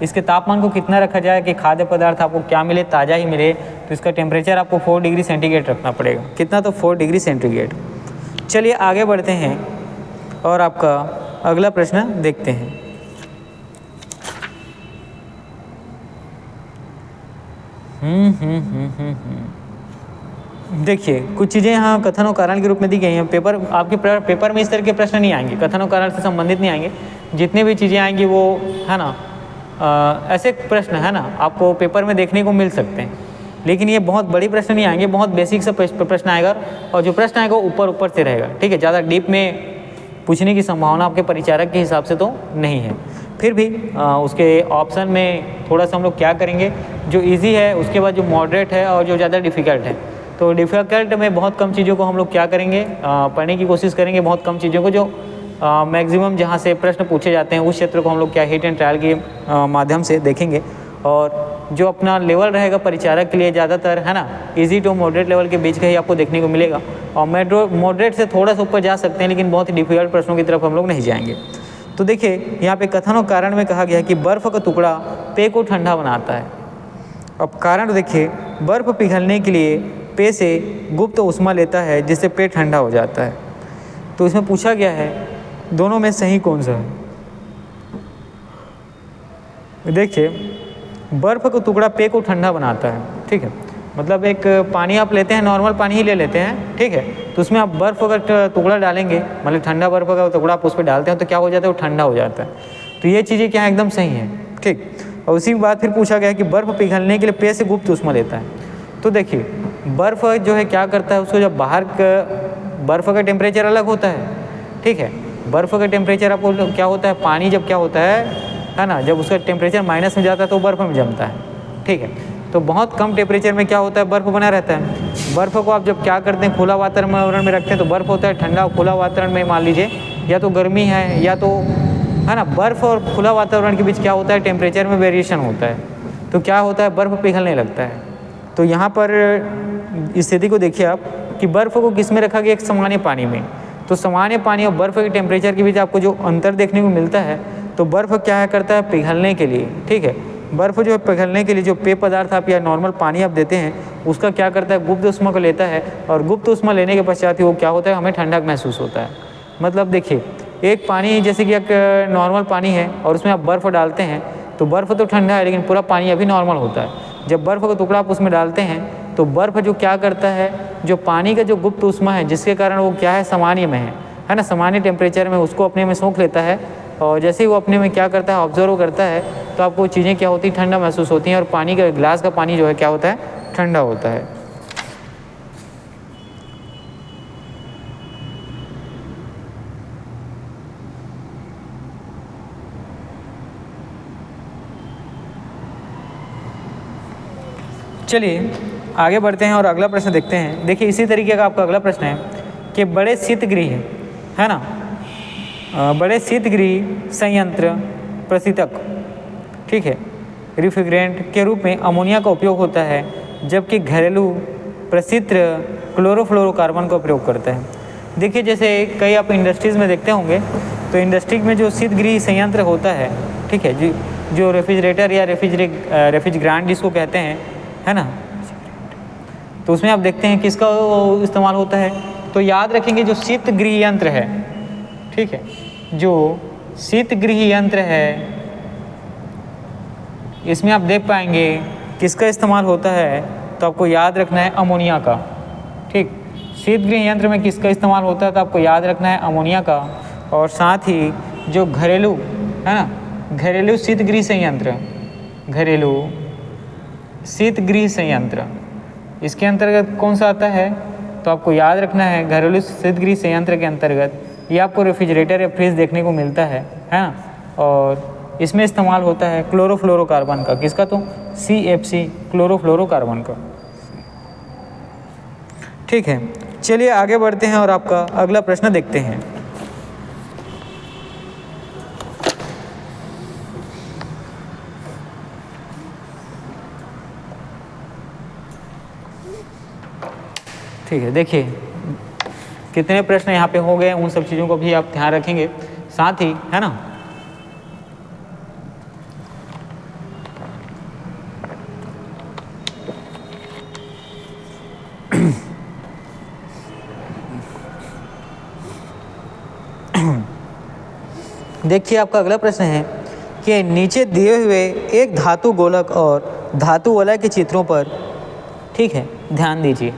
इसके तापमान को कितना रखा जाए कि खाद्य पदार्थ आपको क्या मिले, ताज़ा ही मिले। तो इसका टेम्परेचर आपको 4 डिग्री सेंटीग्रेड रखना पड़ेगा। कितना, तो 4 डिग्री सेंटीग्रेड। चलिए आगे बढ़ते हैं और आपका अगला प्रश्न देखते हैं। देखिए, कुछ चीज़ें यहाँ कथन और कारण के रूप में दी गई हैं। आपके पेपर में इस तरह के प्रश्न नहीं आएंगे, कथन और कारण से संबंधित नहीं आएंगे। जितने भी चीज़ें आएंगी वो, है ना, ऐसे प्रश्न, है ना, आपको पेपर में देखने को मिल सकते हैं। लेकिन ये बहुत बड़ी प्रश्न नहीं आएंगे, बहुत बेसिक सा प्रश्न आएगा और जो प्रश्न आएगा ऊपर से रहेगा, ठीक है। ज़्यादा डीप में पूछने की संभावना आपके परिचारक के हिसाब से तो नहीं है। फिर भी उसके ऑप्शन में थोड़ा सा हम लोग क्या करेंगे, जो इजी है उसके बाद जो मॉडरेट है और जो ज़्यादा डिफ़िकल्ट है। तो डिफ़िकल्ट में बहुत कम चीज़ों को हम लोग क्या करेंगे, पढ़ने की कोशिश करेंगे। बहुत कम चीज़ों को जो मैक्सिमम जहाँ से प्रश्न पूछे जाते हैं उस क्षेत्र को हम लोग क्या हिट एंड ट्रायल के माध्यम से देखेंगे। और जो अपना लेवल रहेगा परिचारक के लिए ज़्यादातर, है ना, इजी टू मॉडरेट लेवल के बीच का ही आपको देखने को मिलेगा। और मॉडरेट से थोड़ा सा ऊपर जा सकते हैं, लेकिन बहुत ही डिफिकल्ट प्रश्नों की तरफ हम लोग नहीं जाएंगे। तो देखिए, यहाँ पे कथन और कारण में कहा गया है कि बर्फ़ का टुकड़ा पेय को ठंडा बनाता है। अब कारण देखिए, बर्फ़ पिघलने के लिए पेय से गुप्त ऊष्मा लेता है जिससे पेय ठंडा हो जाता है। तो इसमें पूछा गया है दोनों में सही कौन सा है। देखिए, बर्फ़ का टुकड़ा पेय को ठंडा बनाता है, ठीक है। मतलब एक पानी आप लेते हैं, नॉर्मल पानी ही ले लेते हैं, ठीक है, तो उसमें आप बर्फ़ का टुकड़ा डालेंगे, मतलब ठंडा बर्फ़ का टुकड़ा आप उस पर डालते हैं तो क्या हो जाता है, वो ठंडा हो जाता है। तो ये चीज़ें क्या है, एकदम सही है, ठीक। और उसी के बाद फिर पूछा गया कि बर्फ़ पिघलने के लिए पेय से गुप्त ऊष्मा लेता है। तो देखिए, बर्फ़ जो है क्या करता है, उसको जब बाहर बर्फ़ का टेम्परेचर अलग होता है, ठीक है। बर्फ़ का टेम्परेचर आपको क्या होता है, पानी जब क्या होता है ना, जब उसका टेम्परेचर माइनस में जाता है तो बर्फ़ में जमता है, ठीक है। तो बहुत कम टेम्परेचर में क्या होता है, बर्फ़ बना रहता है। बर्फ़ को आप जब क्या करते हैं, खुला वातावरण में रखते हैं तो बर्फ़ होता है ठंडा। खुला वातावरण में मान लीजिए या तो गर्मी है या तो, है ना, बर्फ़ और खुला वातावरण के बीच क्या होता है, टेम्परेचर में वेरिएशन होता है। तो क्या होता है, बर्फ़ पिघलने लगता है। तो यहाँ पर स्थिति को देखिए आप कि बर्फ़ को किस में रखा गया, एक सामान्य पानी में। तो सामान्य पानी और बर्फ़ के टेम्परेचर के बीच आपको जो अंतर देखने को मिलता है, तो बर्फ़ क्या है करता है, पिघलने के लिए, ठीक है। बर्फ़ जो है पिघलने के लिए जो पेय पदार्थ आप या नॉर्मल पानी आप देते हैं उसका क्या करता है, गुप्त ऊष्मा को लेता है। और गुप्त ऊष्मा लेने के पश्चात ही वो क्या होता है, हमें ठंडक महसूस होता है। मतलब देखिए, एक पानी जैसे कि एक नॉर्मल पानी है और उसमें आप बर्फ़ डालते हैं तो बर्फ़ तो ठंडा है लेकिन पूरा पानी अभी नॉर्मल होता है। जब बर्फ़ का टुकड़ा आप उसमें डालते हैं तो बर्फ़ जो क्या करता है, जो पानी का जो गुप्त ऊष्मा है जिसके कारण वो क्या है, सामान्य में है ना, सामान्य टेम्परेचर में उसको अपने में सोख लेता है। और जैसे ही वो अपने में क्या करता है, ऑब्जर्व करता है, तो आपको चीज़ें क्या होती हैं, ठंडा महसूस होती हैं और पानी का, ग्लास का पानी जो है क्या होता है, ठंडा होता है। चलिए आगे बढ़ते हैं और अगला प्रश्न देखते हैं। देखिए इसी तरीके का आपका अगला प्रश्न है कि बड़े शीतगृह है ना, बड़े शीतगृह संयंत्र प्रशीतक, ठीक है, रिफ्रिजरेंट के रूप में अमोनिया का उपयोग होता है, जबकि घरेलू प्रशीत्र क्लोरोफ्लोरोकार्बन का प्रयोग करता है। देखिए जैसे कई आप इंडस्ट्रीज़ में देखते होंगे, तो इंडस्ट्री में जो शीतगृह संयंत्र होता है, ठीक है, जो रेफ्रिजरेटर या रेफ्रिजरेंट जिसको कहते हैं, है ना, तो उसमें आप देखते हैं किसका इस्तेमाल होता है। तो याद रखेंगे जो शीतगृह यंत्र है, ठीक है, जो शीतगृह यंत्र है इसमें आप देख पाएंगे किसका इस्तेमाल होता है, तो आपको याद रखना है अमोनिया का। ठीक, शीतगृह यंत्र में किसका इस्तेमाल होता है, तो आपको याद रखना है अमोनिया का। और साथ ही जो घरेलू है ना, घरेलू शीतगृह संयंत्र, घरेलू शीतगृह संयंत्र, इसके अंतर्गत कौन सा आता है, तो आपको याद रखना है घरेलू शीतगृह संयंत्र के अंतर्गत ये आपको रेफ्रिजरेटर या फ्रिज देखने को मिलता है ना। और इसमें इस्तेमाल होता है क्लोरोफ्लोरोकार्बन का, किसका, तो CFC क्लोरोफ्लोरोकार्बन का। ठीक है, चलिए आगे बढ़ते हैं और आपका अगला प्रश्न देखते हैं। ठीक है, देखिए कितने प्रश्न यहाँ पे हो गए, उन सब चीज़ों को भी आप ध्यान रखेंगे साथ ही, है ना। देखिए आपका अगला प्रश्न है कि नीचे दिए हुए एक धातु गोलक और धातु वलय के चित्रों पर, ठीक है, ध्यान दीजिए।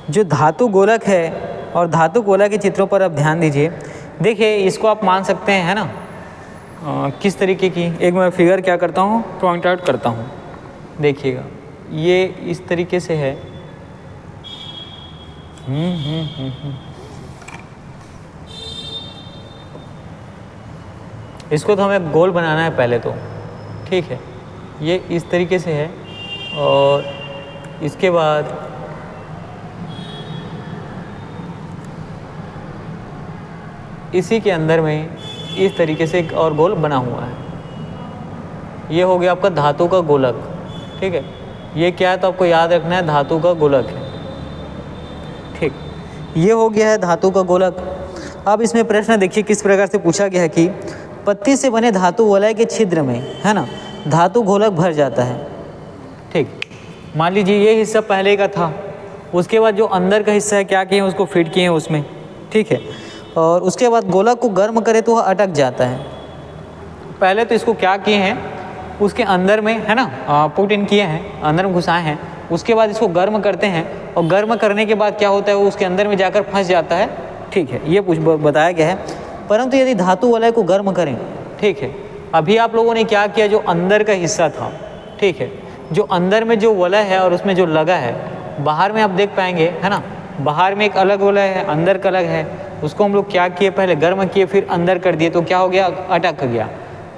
जो धातु गोलक है और धातु गोला के चित्रों पर आप ध्यान दीजिए। देखिए इसको आप मान सकते हैं, है ना, किस तरीके की, एक मैं फिगर क्या करता हूँ, पॉइंट आउट करता हूँ। देखिएगा ये इस तरीके से है, इसको तो हमें गोल बनाना है पहले तो, ठीक है, ये इस तरीके से है। और इसके बाद इसी के अंदर में इस तरीके से एक और गोल बना हुआ है। ये हो गया आपका धातु का गोलक, ठीक है। ये क्या है, तो आपको याद रखना है धातु का गोलक है, ठीक। ये हो गया है धातु का गोलक। अब इसमें प्रश्न देखिए किस प्रकार से पूछा गया है कि पत्ती से बने धातु वलय के छिद्र में, है ना, धातु गोलक भर जाता है, ठीक। मान लीजिए ये हिस्सा पहले का था, उसके बाद जो अंदर का हिस्सा है क्या किए हैं, उसको फिट किए हैं उसमें, ठीक है। और उसके बाद गोलक को गर्म करे तो वह अटक जाता है। पहले तो इसको क्या किए हैं, उसके अंदर में, है ना, पुट इन किए हैं, अंदर में घुसाए हैं। उसके बाद इसको गर्म करते हैं और गर्म करने के बाद क्या होता है, वो उसके अंदर में जाकर फंस जाता है, ठीक है। ये बताया गया है। परंतु यदि धातु वलय को गर्म करें, ठीक है, अभी आप लोगों ने क्या किया, जो अंदर का हिस्सा था, ठीक है, जो अंदर में जो वलय है और उसमें जो लगा है, बाहर में आप देख पाएंगे, है ना, बाहर में एक अलग वलय है, अंदर का अलग है। उसको हम लोग क्या किए, पहले गर्म किए फिर अंदर कर दिए, तो क्या हो गया, अटक गया।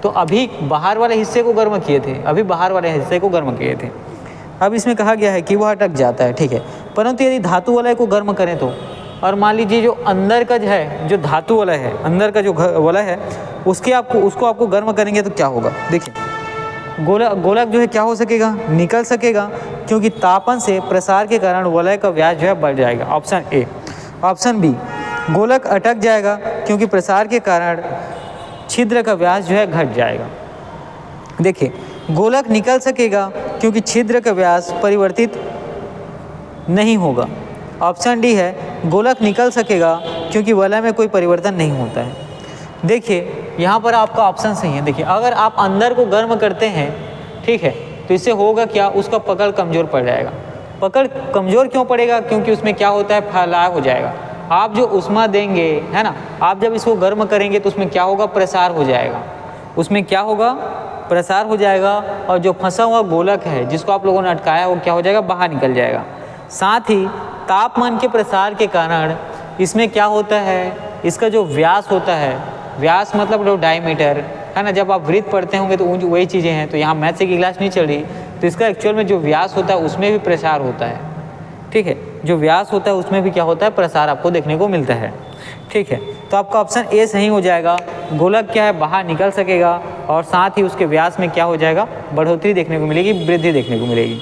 तो अभी बाहर वाले हिस्से को गर्म किए थे, अभी बाहर वाले हिस्से को गर्म किए थे। अब इसमें कहा गया है कि वह अटक जाता है, ठीक है। परंतु यदि धातु वलय को गर्म करें तो, और मान लीजिए जो अंदर का जो है, जो धातु वलय है, अंदर का जो वलय है, उसको आपको गर्म करेंगे तो क्या होगा। देखिए गोलक जो है क्या हो सकेगा, निकल सकेगा, क्योंकि तापन से प्रसार के कारण वलय का व्यास जो है बढ़ जाएगा, ऑप्शन ए। ऑप्शन बी, गोलक अटक जाएगा क्योंकि प्रसार के कारण छिद्र का व्यास जो है घट जाएगा। देखिए गोलक निकल सकेगा क्योंकि छिद्र का व्यास परिवर्तित नहीं होगा। ऑप्शन डी है, गोलक निकल सकेगा क्योंकि वलय में कोई परिवर्तन नहीं होता है। देखिए यहाँ पर आपका ऑप्शन सही है। देखिए अगर आप अंदर को गर्म करते हैं, ठीक है, तो इससे होगा क्या, उसका पकड़ कमज़ोर पड़ जाएगा। पकड़ कमज़ोर क्यों पड़ेगा, क्योंकि उसमें क्या होता है, फैलाव हो जाएगा। आप जो उष्मा देंगे, है ना, आप जब इसको गर्म करेंगे तो उसमें क्या होगा, प्रसार हो जाएगा। उसमें क्या होगा, प्रसार हो जाएगा। और जो फंसा हुआ गोलक है जिसको आप लोगों ने अटकाया, वो क्या हो जाएगा, बाहर निकल जाएगा। साथ ही तापमान के प्रसार के कारण इसमें क्या होता है, इसका जो व्यास होता है, व्यास मतलब जो डायमीटर, है ना, जब आप वृत्त पढ़ते होंगे तो वही चीज़ें हैं। तो यहाँ मैथ्स की क्लास नहीं चल रही, तो इसका एक्चुअल में जो व्यास होता है उसमें भी प्रसार होता है, ठीक है, जो व्यास होता है उसमें भी क्या होता है, प्रसार आपको देखने को मिलता है, ठीक है। तो आपका ऑप्शन ए सही हो जाएगा। गोलक क्या है, बाहर निकल सकेगा और साथ ही उसके व्यास में क्या हो जाएगा, बढ़ोतरी देखने को मिलेगी, वृद्धि देखने को मिलेगी।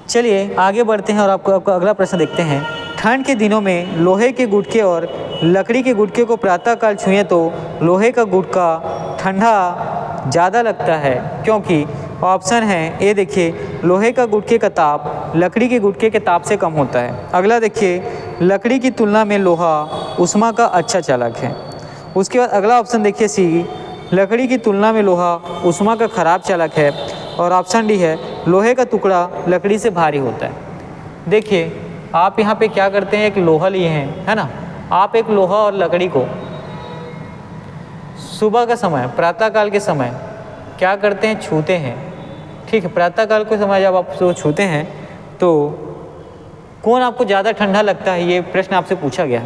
चलिए आगे बढ़ते हैं और आपको अगला प्रश्न देखते हैं। ठंड के दिनों में लोहे के गुटके और लकड़ी के गुटके को प्रातःकाल छुएं तो लोहे का गुटका ठंडा ज़्यादा लगता है, क्योंकि ऑप्शन है ए देखिए, लोहे का गुटके का ताप लकड़ी के गुटके के ताप से कम होता है। अगला देखिए, लकड़ी की तुलना में लोहा ऊष्मा का अच्छा चालक है। उसके बाद अगला ऑप्शन देखिए सी, लकड़ी की तुलना में लोहा ऊष्मा का खराब चालक है। और ऑप्शन डी है, लोहे का टुकड़ा लकड़ी से भारी होता है। देखिए आप यहाँ पे क्या करते हैं, एक लोहा लिए हैं, है ना, आप एक लोहा और लकड़ी को सुबह का समय, प्रातःकाल के समय क्या करते हैं, छूते हैं, ठीक है। प्रातःकाल के समय जब आप उसको छूते हैं तो कौन आपको ज़्यादा ठंडा लगता है, ये प्रश्न आपसे पूछा गया।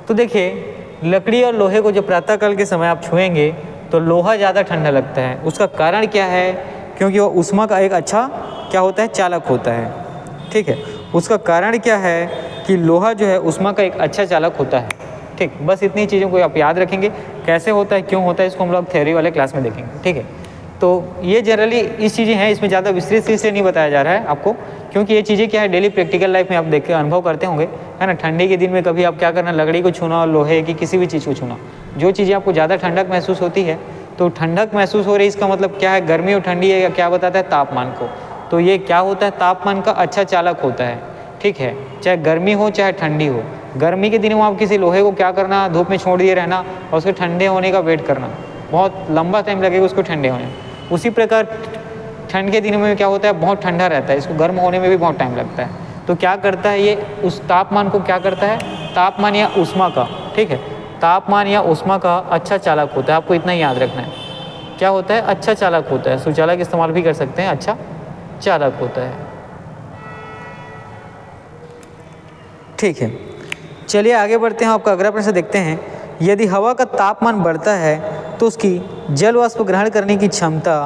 तो देखिए लकड़ी और लोहे को जब प्रातःकाल के समय आप छुएंगे तो लोहा ज़्यादा ठंडा लगता है। उसका कारण क्या है, क्योंकि वो ऊष्मा का एक अच्छा क्या होता है, चालक होता है, ठीक है। उसका कारण क्या है कि लोहा जो है ऊष्मा का एक अच्छा चालक होता है, ठीक। बस इतनी चीज़ों को आप याद रखेंगे, कैसे होता है, क्यों होता है, इसको हम लोग थ्योरी वाले क्लास में देखेंगे, ठीक है। तो ये जनरली इस चीज़ें हैं, इसमें ज़्यादा विस्तृत से नहीं बताया जा रहा है आपको, क्योंकि ये चीज़ें क्या है, डेली प्रैक्टिकल लाइफ में आप देख के अनुभव करते होंगे, है ना। ठंडी के दिन में कभी आप क्या करना, लकड़ी को छूना और लोहे की किसी भी चीज़ को छूना, जो चीज़ें आपको ज़्यादा ठंडक महसूस होती है, तो ठंडक महसूस हो रही है, इसका मतलब क्या है, गर्मी और ठंडी है, या क्या बताता है, तापमान को। तो ये क्या होता है, तापमान का अच्छा चालक होता है, ठीक है। चाहे गर्मी हो चाहे ठंडी हो, गर्मी के दिनों में आप किसी लोहे को क्या करना, धूप में छोड़ दिए रहना और उसके ठंडे होने का वेट करना, बहुत लंबा टाइम लगेगा उसको ठंडे होने। उसी प्रकार ठंड के दिनों में क्या होता है, बहुत ठंडा रहता है, इसको गर्म होने में भी बहुत टाइम लगता है। तो क्या करता है, ये उस तापमान को क्या करता है, तापमान या ऊष्मा का, ठीक है, तापमान या ऊष्मा का अच्छा चालक होता है। आपको इतना ही याद रखना है, क्या होता है, अच्छा चालक होता है। सुचालक इस्तेमाल भी कर सकते हैं, अच्छा चालक होता है, ठीक है। चलिए आगे बढ़ते हैं, आपका अगला प्रश्न देखते हैं। यदि हवा का तापमान बढ़ता है तो उसकी जल वाष्प ग्रहण करने की क्षमता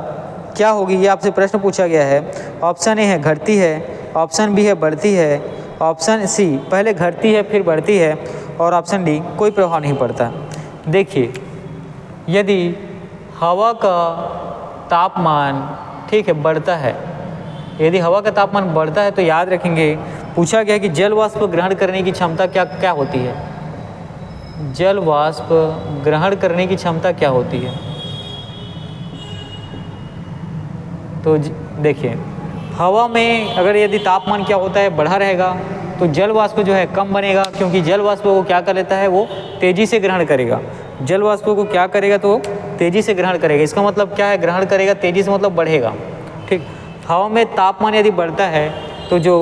क्या होगी, ये आपसे प्रश्न पूछा गया है। ऑप्शन ए है घटती है, ऑप्शन बी है बढ़ती है, ऑप्शन सी पहले घटती है फिर बढ़ती है, और ऑप्शन डी कोई प्रभाव नहीं पड़ता। देखिए यदि हवा का तापमान, ठीक है, बढ़ता है, यदि हवा का तापमान बढ़ता है तो याद रखेंगे पूछा गया कि जल वाष्प ग्रहण करने की क्षमता क्या क्या होती है, जल वाष्प ग्रहण करने की क्षमता क्या होती है। तो देखिए हवा में अगर यदि तापमान क्या होता है, बढ़ा रहेगा, तो जल वाष्प जो है कम बनेगा, क्योंकि जल वाष्प को क्या कर लेता है, वो तेज़ी से ग्रहण करेगा। जल वाष्प को क्या करेगा, तो तेज़ी से ग्रहण करेगा। इसका मतलब क्या है, ग्रहण करेगा, तेज़ी से मतलब बढ़ेगा, ठीक। हवा में तापमान यदि बढ़ता है तो जो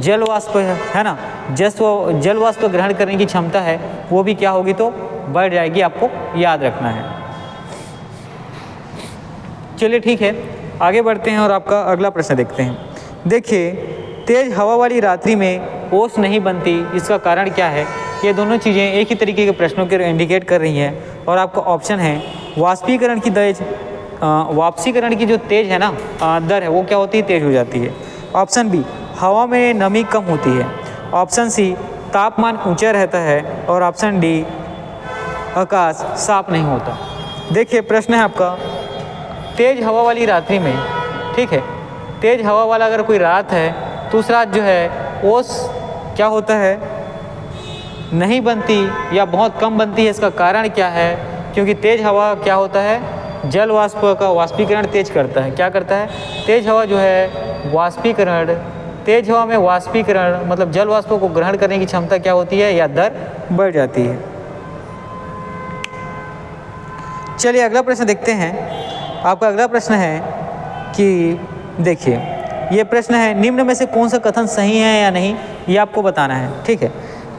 जल वाष्प है ना, जल वाष्प ग्रहण करने की क्षमता है वो भी क्या होगी, तो बढ़ जाएगी, आपको याद रखना है। चलिए ठीक है, आगे बढ़ते हैं और आपका अगला प्रश्न देखते हैं। देखिए तेज हवा वाली रात्रि में ओस नहीं बनती, इसका कारण क्या है। ये दोनों चीज़ें एक ही तरीके के प्रश्नों के इंडिकेट कर रही हैं, और आपका ऑप्शन है वाष्पीकरण की तेज, वाष्पीकरण की जो तेज है ना दर है, वो क्या होती है, तेज हो जाती है। ऑप्शन बी हवा में नमी कम होती है, ऑप्शन सी तापमान ऊंचा रहता है, और ऑप्शन डी आकाश साफ नहीं होता। देखिए प्रश्न है आपका, तेज हवा वाली रात्रि में, ठीक है, तेज हवा वाला अगर कोई रात है तो उस रात जो है ओस क्या होता है, नहीं बनती या बहुत कम बनती है। इसका कारण क्या है, क्योंकि तेज हवा क्या होता है, जल वाष्प का वाष्पीकरण तेज करता है। क्या करता है, तेज हवा जो है वाष्पीकरण, तेज हवा में वाष्पीकरण मतलब जल वाष्प को ग्रहण करने की क्षमता क्या होती है, या दर बढ़ जाती है। चलिए अगला प्रश्न देखते हैं। आपका अगला प्रश्न है कि देखिए ये प्रश्न है, निम्न में से कौन सा कथन सही है या नहीं, ये आपको बताना है, ठीक है।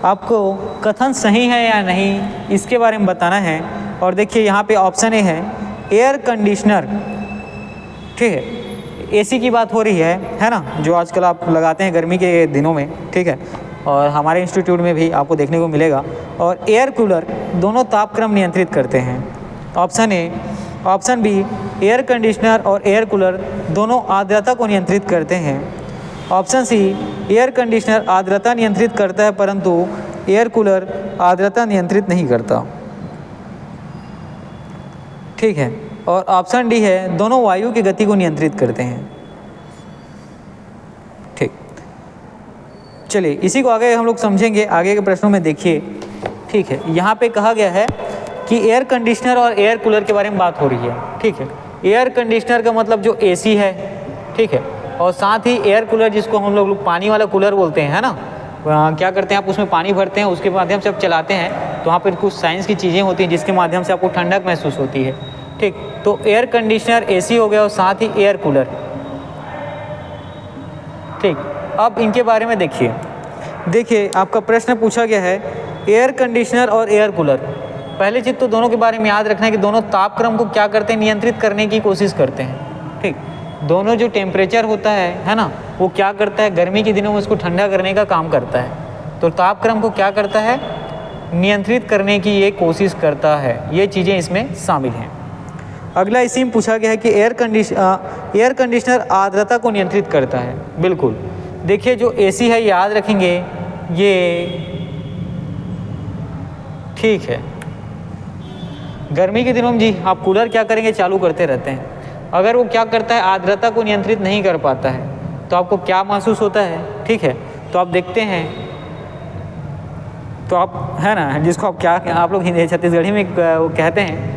आपको कथन सही है या नहीं इसके बारे में बताना है। और देखिए यहाँ पे ऑप्शन ए है एयर कंडीशनर, ठीक है, एसी की बात हो रही है ना, जो आजकल आप लगाते हैं गर्मी के दिनों में, ठीक है, और हमारे इंस्टीट्यूट में भी आपको देखने को मिलेगा। और एयर कूलर दोनों तापक्रम नियंत्रित करते हैं। Option A. Option B, air conditioner और एयर कूलर दोनों आर्द्रता को नियंत्रित करते हैं। ऑप्शन सी, एयर कंडीशनर आर्द्रता नियंत्रित करता है परंतु एयर कूलर आर्द्रता नियंत्रित नहीं करता। ठीक है। और ऑप्शन डी है, दोनों वायु की गति को नियंत्रित करते हैं। ठीक, चलिए इसी को आगे हम लोग समझेंगे आगे के प्रश्नों में। देखिए, ठीक है, यहाँ पे कहा गया है कि एयर कंडीशनर और एयर कूलर के बारे में बात हो रही है। ठीक है, एयर कंडीशनर का मतलब जो एसी है, ठीक है, और साथ ही एयर कूलर जिसको हम लोग पानी वाला कूलर बोलते हैं, है ना। क्या करते हैं, आप उसमें पानी भरते हैं, उसके माध्यम से आप चलाते हैं, तो वहाँ पर कुछ साइंस की चीज़ें होती हैं जिसके माध्यम से आपको ठंडक महसूस होती है। ठीक, तो एयर कंडीशनर एसी हो गया और साथ ही एयर कूलर। ठीक, अब इनके बारे में देखिए आपका प्रश्न पूछा गया है एयर कंडीशनर और एयर कूलर। पहले चीज़ तो दोनों के बारे में याद रखना है कि दोनों तापक्रम को क्या करते हैं, नियंत्रित करने की कोशिश करते हैं। ठीक, दोनों जो टेम्परेचर होता है ना, वो क्या करता है, गर्मी के दिनों में उसको ठंडा करने का काम करता है। तो तापक्रम को क्या करता है, नियंत्रित करने की ये कोशिश करता है। ये चीज़ें इसमें शामिल हैं। अगला इसी में पूछा गया है कि एयर कंडीशनर आर्द्रता को नियंत्रित करता है। बिल्कुल, देखिए जो एसी है याद रखेंगे ये, ठीक है, गर्मी के दिनों में जी आप कूलर क्या करेंगे, चालू करते रहते हैं। अगर वो क्या करता है, आर्द्रता को नियंत्रित नहीं कर पाता है, तो आपको क्या महसूस होता है। ठीक है, तो आप देखते हैं, तो आप, है ना, जिसको आप क्या, आप लोग हिंदी छत्तीसगढ़ी में वो कहते हैं।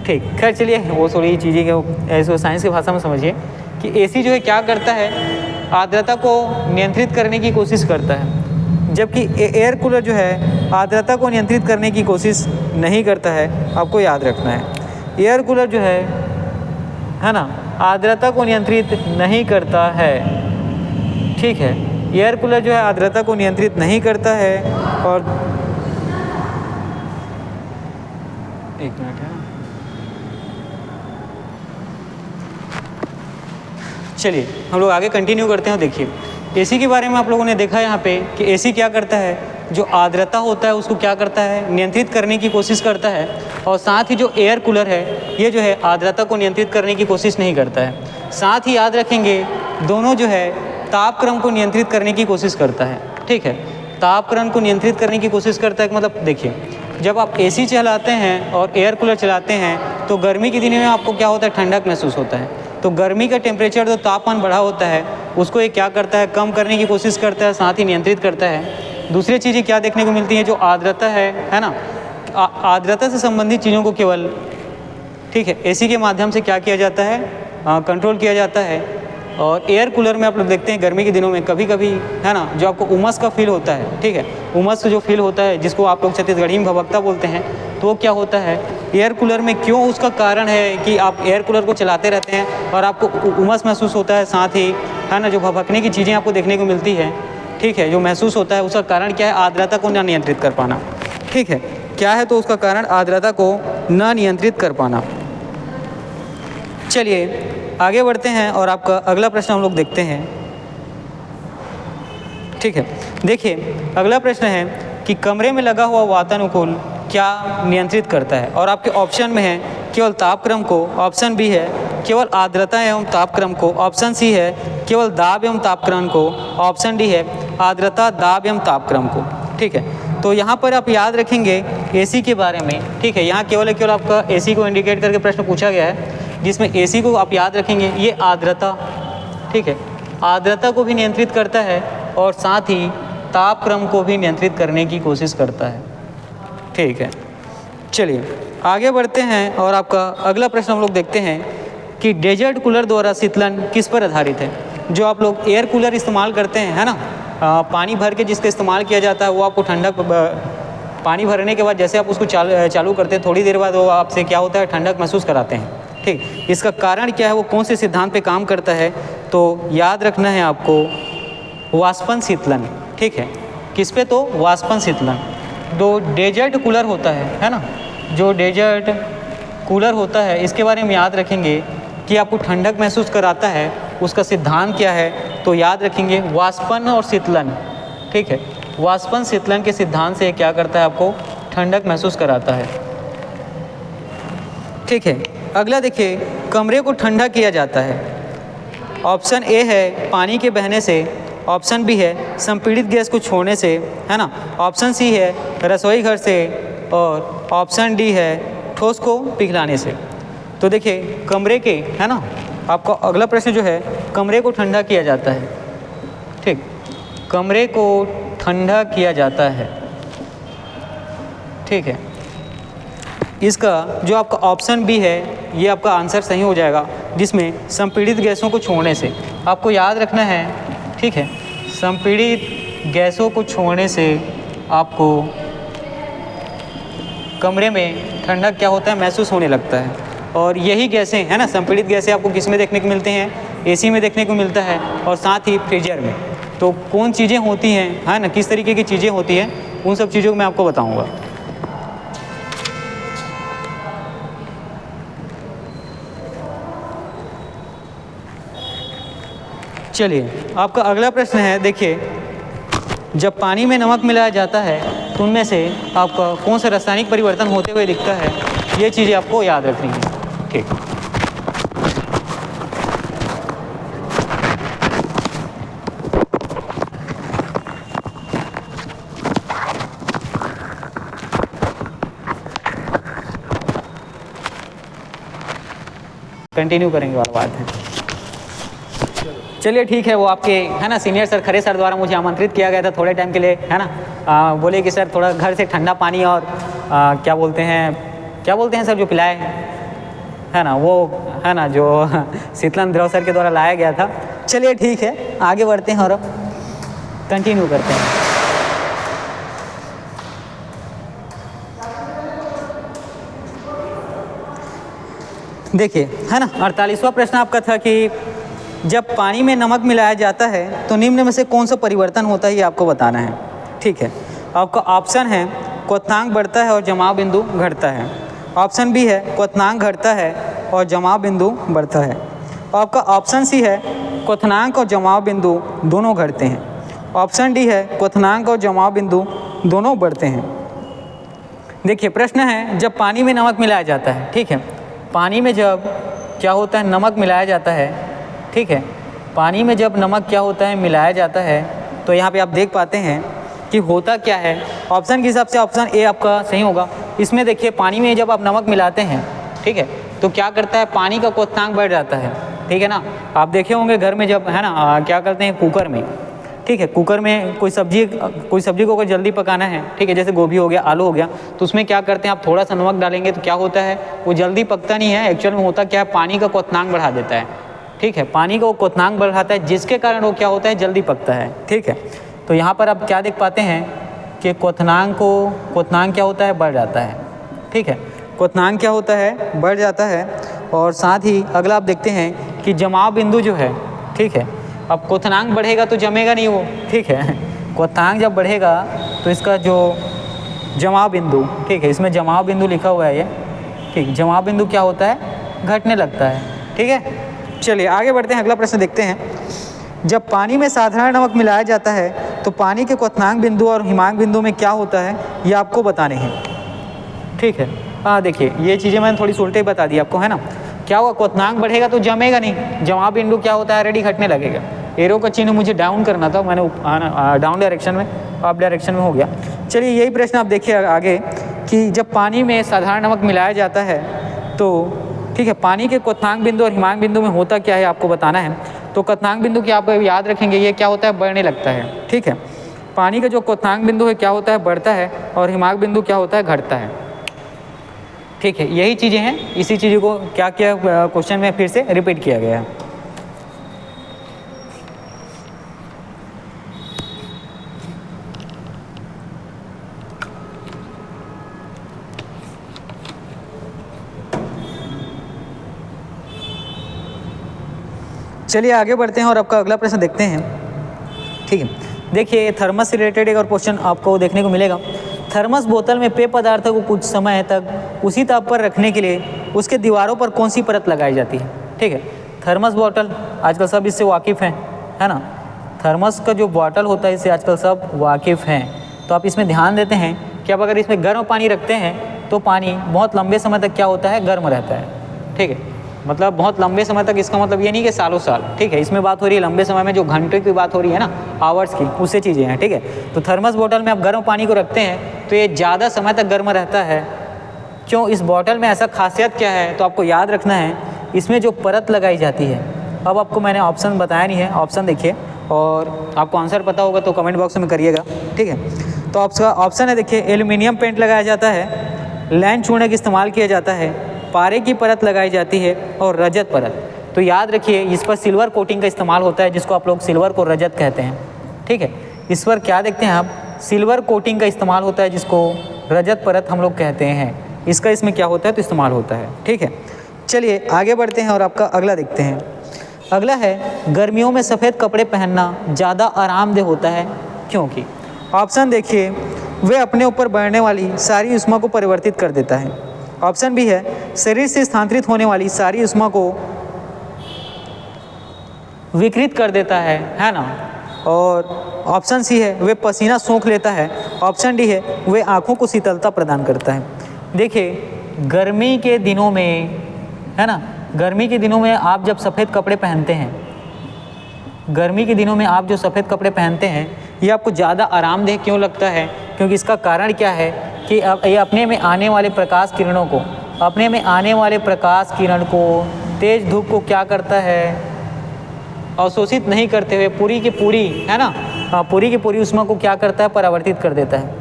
ठीक, खैर चलिए वो थोड़ी चीज़ें के ऐसे साइंस की भाषा में समझिए कि एसी जो है क्या करता है, आर्द्रता को नियंत्रित करने की कोशिश करता है, जबकि एयर कूलर जो है आर्द्रता को नियंत्रित करने की कोशिश नहीं करता है। आपको याद रखना है, एयर कूलर जो है ना, आर्द्रता को नियंत्रित नहीं करता है। ठीक है, एयर कूलर जो है आर्द्रता को नियंत्रित नहीं करता है। और एक मिनट है, चलिए हम लोग आगे कंटिन्यू करते हैं। देखिए एसी के बारे में आप लोगों ने देखा यहाँ पे कि एसी क्या करता है, जो आर्द्रता होता है उसको क्या करता है, नियंत्रित करने की कोशिश करता है। और साथ ही जो एयर कूलर है ये जो है आर्द्रता को नियंत्रित करने की कोशिश नहीं करता है। साथ ही याद रखेंगे दोनों जो है तापक्रम को नियंत्रित करने की कोशिश करता है। ठीक है, तापक्रम को नियंत्रित करने की कोशिश करता है, मतलब देखिए जब आप एसी चलाते हैं और एयर कूलर चलाते हैं तो गर्मी के दिनों में आपको क्या होता है, ठंडक महसूस होता है। तो गर्मी का टेम्परेचर जो तापमान बढ़ा होता है उसको ये क्या करता है, कम करने की कोशिश करता है, साथ ही नियंत्रित करता है। दूसरी चीज़ें क्या देखने को मिलती हैं, जो आर्द्रता है ना, आर्द्रता से संबंधित चीज़ों को केवल, ठीक है, एसी के माध्यम से क्या किया जाता है, कंट्रोल किया जाता है। और एयर कूलर में आप लोग देखते हैं गर्मी के दिनों में कभी कभी, है ना, जो आपको उमस का फील होता है, ठीक है, उमस जो फील होता है जिसको आप लोग छत्तीसगढ़ी में भभकता बोलते हैं, तो वो क्या होता है एयर कूलर में। क्यों, उसका कारण है कि आप एयर कूलर को चलाते रहते हैं और आपको उमस महसूस होता है, साथ ही, है ना, जो भभकने की चीज़ें आपको देखने को मिलती है, ठीक है, जो महसूस होता है, उसका कारण क्या है, आर्द्रता को ना नियंत्रित कर पाना। ठीक है, क्या है, तो उसका कारण आर्द्रता को ना नियंत्रित कर पाना। चलिए आगे बढ़ते हैं और आपका अगला प्रश्न हम लोग देखते हैं। ठीक है, देखिए अगला प्रश्न है कि कमरे में लगा हुआ वातानुकूल क्या नियंत्रित करता है। और आपके ऑप्शन में है केवल तापक्रम को, ऑप्शन बी है केवल आर्द्रता एवं तापक्रम को, ऑप्शन सी है केवल दाब एवं तापक्रम को, ऑप्शन डी है आर्द्रता, दाब एवं तापक्रम को। ठीक है, तो यहाँ पर आप याद रखेंगे एसी के बारे में। ठीक है, यहाँ केवल आपका एसी को इंडिकेट करके प्रश्न पूछा गया है, जिसमें एसी को आप याद रखेंगे ये आर्द्रता, ठीक है, आर्द्रता को भी नियंत्रित करता है और साथ ही तापक्रम को भी नियंत्रित करने की कोशिश करता है। ठीक है, चलिए आगे बढ़ते हैं और आपका अगला प्रश्न हम लोग देखते हैं कि डेजर्ट कूलर द्वारा शीतलन किस पर आधारित है। जो आप लोग एयर कूलर इस्तेमाल करते हैं, है ना, पानी भर के जिसका इस्तेमाल किया जाता है, वो आपको ठंडक, पानी भरने के बाद जैसे आप उसको चालू करते हैं थोड़ी देर बाद वो आपसे क्या होता है, ठंडक महसूस कराते हैं। ठीक, इसका कारण क्या है, वो कौन से सिद्धांत पे काम करता है, तो याद रखना है आपको वाष्पन शीतलन। ठीक है, किस पे, तो वाष्पन शीतलन। जो डेजर्ट कूलर होता है ना, जो डेजर्ट कूलर होता है इसके बारे में याद रखेंगे कि आपको ठंडक महसूस कराता है, उसका सिद्धांत क्या है, तो याद रखेंगे वाष्पन और शीतलन। ठीक है, वाष्पन शीतलन के सिद्धांत से क्या करता है, आपको ठंडक महसूस कराता है। ठीक है, अगला देखिए, कमरे को ठंडा किया जाता है। ऑप्शन ए है पानी के बहने से, ऑप्शन बी है संपीड़ित गैस को छोड़ने से, है ना, ऑप्शन सी है रसोई घर से, और ऑप्शन डी है ठोस को पिघलाने से। तो देखिए कमरे के, है ना, आपका अगला प्रश्न जो है, कमरे को ठंडा किया जाता है। ठीक, कमरे को ठंडा किया जाता है। ठीक है, इसका जो आपका ऑप्शन बी है ये आपका आंसर सही हो जाएगा, जिसमें संपीड़ित गैसों को छोड़ने से। आपको याद रखना है, ठीक है, संपीड़ित गैसों को छोड़ने से आपको कमरे में ठंडा क्या होता है, महसूस होने लगता है। और यही गैसें, है ना, संपीड़ित गैसें आपको किस में देखने को मिलते हैं, एसी में देखने को मिलता है, और साथ ही फ्रीजर में। तो कौन चीज़ें होती हैं, है ना, किस तरीके की चीज़ें होती हैं, उन सब चीज़ों को मैं आपको बताऊँगा। चलिए, आपका अगला प्रश्न है, देखिए, जब पानी में नमक मिलाया जाता है तो उनमें से आपका कौन सा रासायनिक परिवर्तन होते हुए दिखता है, ये चीज़ें आपको याद रखनी है। ठीक, कंटिन्यू करेंगे और बात है। चलिए ठीक है, वो आपके, है ना, सीनियर सर खरे सर द्वारा मुझे आमंत्रित किया गया था थोड़े टाइम के लिए, है ना, बोले कि सर थोड़ा घर से ठंडा पानी और क्या बोलते हैं सर जो पिलाए, है ना, वो, है ना, जो शीतलन द्रव सर के द्वारा लाया गया था। चलिए ठीक है, आगे बढ़ते हैं और अब कंटिन्यू करते हैं। देखिए, है ना, 48वां प्रश्न आपका था कि जब पानी में नमक मिलाया जाता है तो निम्न में से कौन सा परिवर्तन होता है, ये आपको बताना है। ठीक है, आपका ऑप्शन है क्वथनांक बढ़ता है और जमाव बिंदु घटता है, ऑप्शन बी है क्वथनांक घटता है और जमाव बिंदु बढ़ता है, आपका ऑप्शन सी है क्वथनांक और जमाव बिंदु दोनों घटते हैं, ऑप्शन डी है क्वथनांक और जमाव बिंदु दोनों बढ़ते हैं। देखिए प्रश्न है, जब पानी में नमक मिलाया जाता है, ठीक है, पानी में जब क्या होता है, नमक मिलाया जाता है, ठीक है, पानी में जब नमक क्या होता है, मिलाया जाता है, तो यहाँ पे आप देख पाते हैं कि होता क्या है। ऑप्शन के हिसाब से ऑप्शन ए आपका सही होगा। इसमें देखिए पानी में जब आप नमक मिलाते हैं, ठीक है, तो क्या करता है, पानी का क्वथनांक बढ़ जाता है। ठीक है ना, आप देखे होंगे घर में जब, है ना, क्या करते हैं कुकर में, ठीक है, कुकर में कोई सब्जी को अगर जल्दी पकाना है, ठीक है, जैसे गोभी हो गया, आलू हो गया, तो उसमें क्या करते हैं, आप थोड़ा सा नमक डालेंगे तो क्या होता है, वो जल्दी पकता नहीं है। एक्चुअल में होता क्या है, पानी का क्वथनांक बढ़ा देता है। ठीक है, पानी का वो क्वथनांक बढ़ाता है, जिसके कारण वो क्या होता है, जल्दी पकता है। ठीक है, तो यहाँ पर आप क्या देख पाते हैं कि क्वथनांक क्या होता है, बढ़ जाता है। ठीक है, क्वथनांक क्या होता है, बढ़ जाता है। और साथ ही अगला आप देखते हैं कि जमाव बिंदु जो है, ठीक है, अब क्वथनांक बढ़ेगा तो जमेगा नहीं वो, ठीक है, क्वथनांक जब बढ़ेगा तो इसका जो जमाव बिंदु, ठीक है, इसमें जमाव बिंदु लिखा हुआ है ये, ठीक, जमाव बिंदु क्या होता है, घटने लगता है। ठीक है, चलिए आगे बढ़ते हैं, अगला प्रश्न देखते हैं। जब पानी में साधारण नमक मिलाया जाता है तो पानी के क्वथनांक बिंदु और हिमांक बिंदु में क्या होता है, ये आपको बताने हैं। ठीक है, हाँ देखिए ये चीज़ें मैंने थोड़ी उल्टे बता दी आपको, है ना। क्या हुआ, क्वथनांक बढ़ेगा तो जमेगा नहीं, जमाव बिंदु क्या होता है, ऑलरेडी घटने लगेगा। एरो का चिन्ह मुझे डाउन करना था, मैंने डाउन डायरेक्शन में, अप डायरेक्शन में हो गया। चलिए यही प्रश्न आप देखिए आगे कि जब पानी में साधारण नमक मिलाया जाता है तो, ठीक है, पानी के क्वथनांक बिंदु और हिमांक बिंदु में होता क्या है, आपको बताना है। तो क्वथनांक बिंदु की आप याद रखेंगे, ये क्या होता है, बढ़ने लगता है। ठीक है, पानी का जो क्वथनांक बिंदु है क्या होता है, बढ़ता है, और हिमांक बिंदु क्या होता है, घटता है। ठीक है, यही चीज़ें हैं, इसी चीज़ों को क्या किया क्वेश्चन में फिर से रिपीट किया गया है। चलिए आगे बढ़ते हैं और आपका अगला प्रश्न देखते हैं। ठीक है, देखिए थर्मस से रिलेटेड एक और क्वेश्चन आपको देखने को मिलेगा। थर्मस बोतल में पेय पदार्थों को कुछ समय तक उसी ताप पर रखने के लिए उसके दीवारों पर कौन सी परत लगाई जाती है। ठीक है, थर्मस बॉटल आजकल सब इससे वाकिफ़ हैं, है ना। थर्मस का जो बॉटल होता है इससे आजकल सब वाकिफ़ हैं। तो आप इसमें ध्यान देते हैं कि आप अगर इसमें गर्म पानी रखते हैं, तो पानी बहुत लंबे समय तक क्या होता है, गर्म रहता है। ठीक है, मतलब बहुत लंबे समय तक, इसका मतलब ये नहीं कि सालों साल। ठीक है, इसमें बात हो रही है लंबे समय में, जो घंटे की बात हो रही है ना, आवर्स की, उससे चीज़ें हैं। ठीक है, तो थर्मस बॉटल में आप गर्म पानी को रखते हैं तो ये ज़्यादा समय तक गर्म रहता है। क्यों, इस बॉटल में ऐसा खासियत क्या है, तो आपको याद रखना है, इसमें जो परत लगाई जाती है। अब आपको मैंने ऑप्शन बताया नहीं है, ऑप्शन देखिए, और आपको आंसर पता होगा तो कमेंट बॉक्स में करिएगा। ठीक है, तो आपका ऑप्शन है, देखिए, एल्युमिनियम पेंट लगाया जाता है, लैंड चूने का इस्तेमाल किया जाता है, पारे की परत लगाई जाती है, और रजत परत। तो याद रखिए, इस पर सिल्वर कोटिंग का इस्तेमाल होता है, जिसको आप लोग सिल्वर को रजत कहते हैं। ठीक है, इस पर क्या देखते हैं आप, सिल्वर कोटिंग का इस्तेमाल होता है, जिसको रजत परत हम लोग कहते हैं। इसका इसमें क्या होता है, तो इस्तेमाल होता है। ठीक है, चलिए आगे बढ़ते हैं और आपका अगला देखते हैं। अगला है, गर्मियों में सफ़ेद कपड़े पहनना ज़्यादा आरामदेह होता है, क्योंकि। ऑप्शन देखिए, वे अपने ऊपर बढ़ने वाली सारी ऊष्मा को परिवर्तित कर देता है। ऑप्शन बी है, शरीर से स्थानांतरित होने वाली सारी ऊष्मा को विकृत कर देता है ना। और ऑप्शन सी है, वे पसीना सोख लेता है। ऑप्शन डी है, वे आँखों को शीतलता प्रदान करता है। देखिए, गर्मी के दिनों में, है ना, गर्मी के दिनों में आप जब सफ़ेद कपड़े पहनते हैं, गर्मी के दिनों में आप जो सफ़ेद कपड़े पहनते हैं, ये आपको ज़्यादा आरामदेह क्यों लगता है, क्योंकि इसका कारण क्या है कि अब ये अपने में आने वाले प्रकाश किरणों को, अपने में आने वाले प्रकाश किरण को, तेज धूप को क्या करता है, अवशोषित नहीं करते हुए पूरी की पूरी, है ना, पूरी की पूरी ऊष्मा को क्या करता है, परावर्तित कर देता है।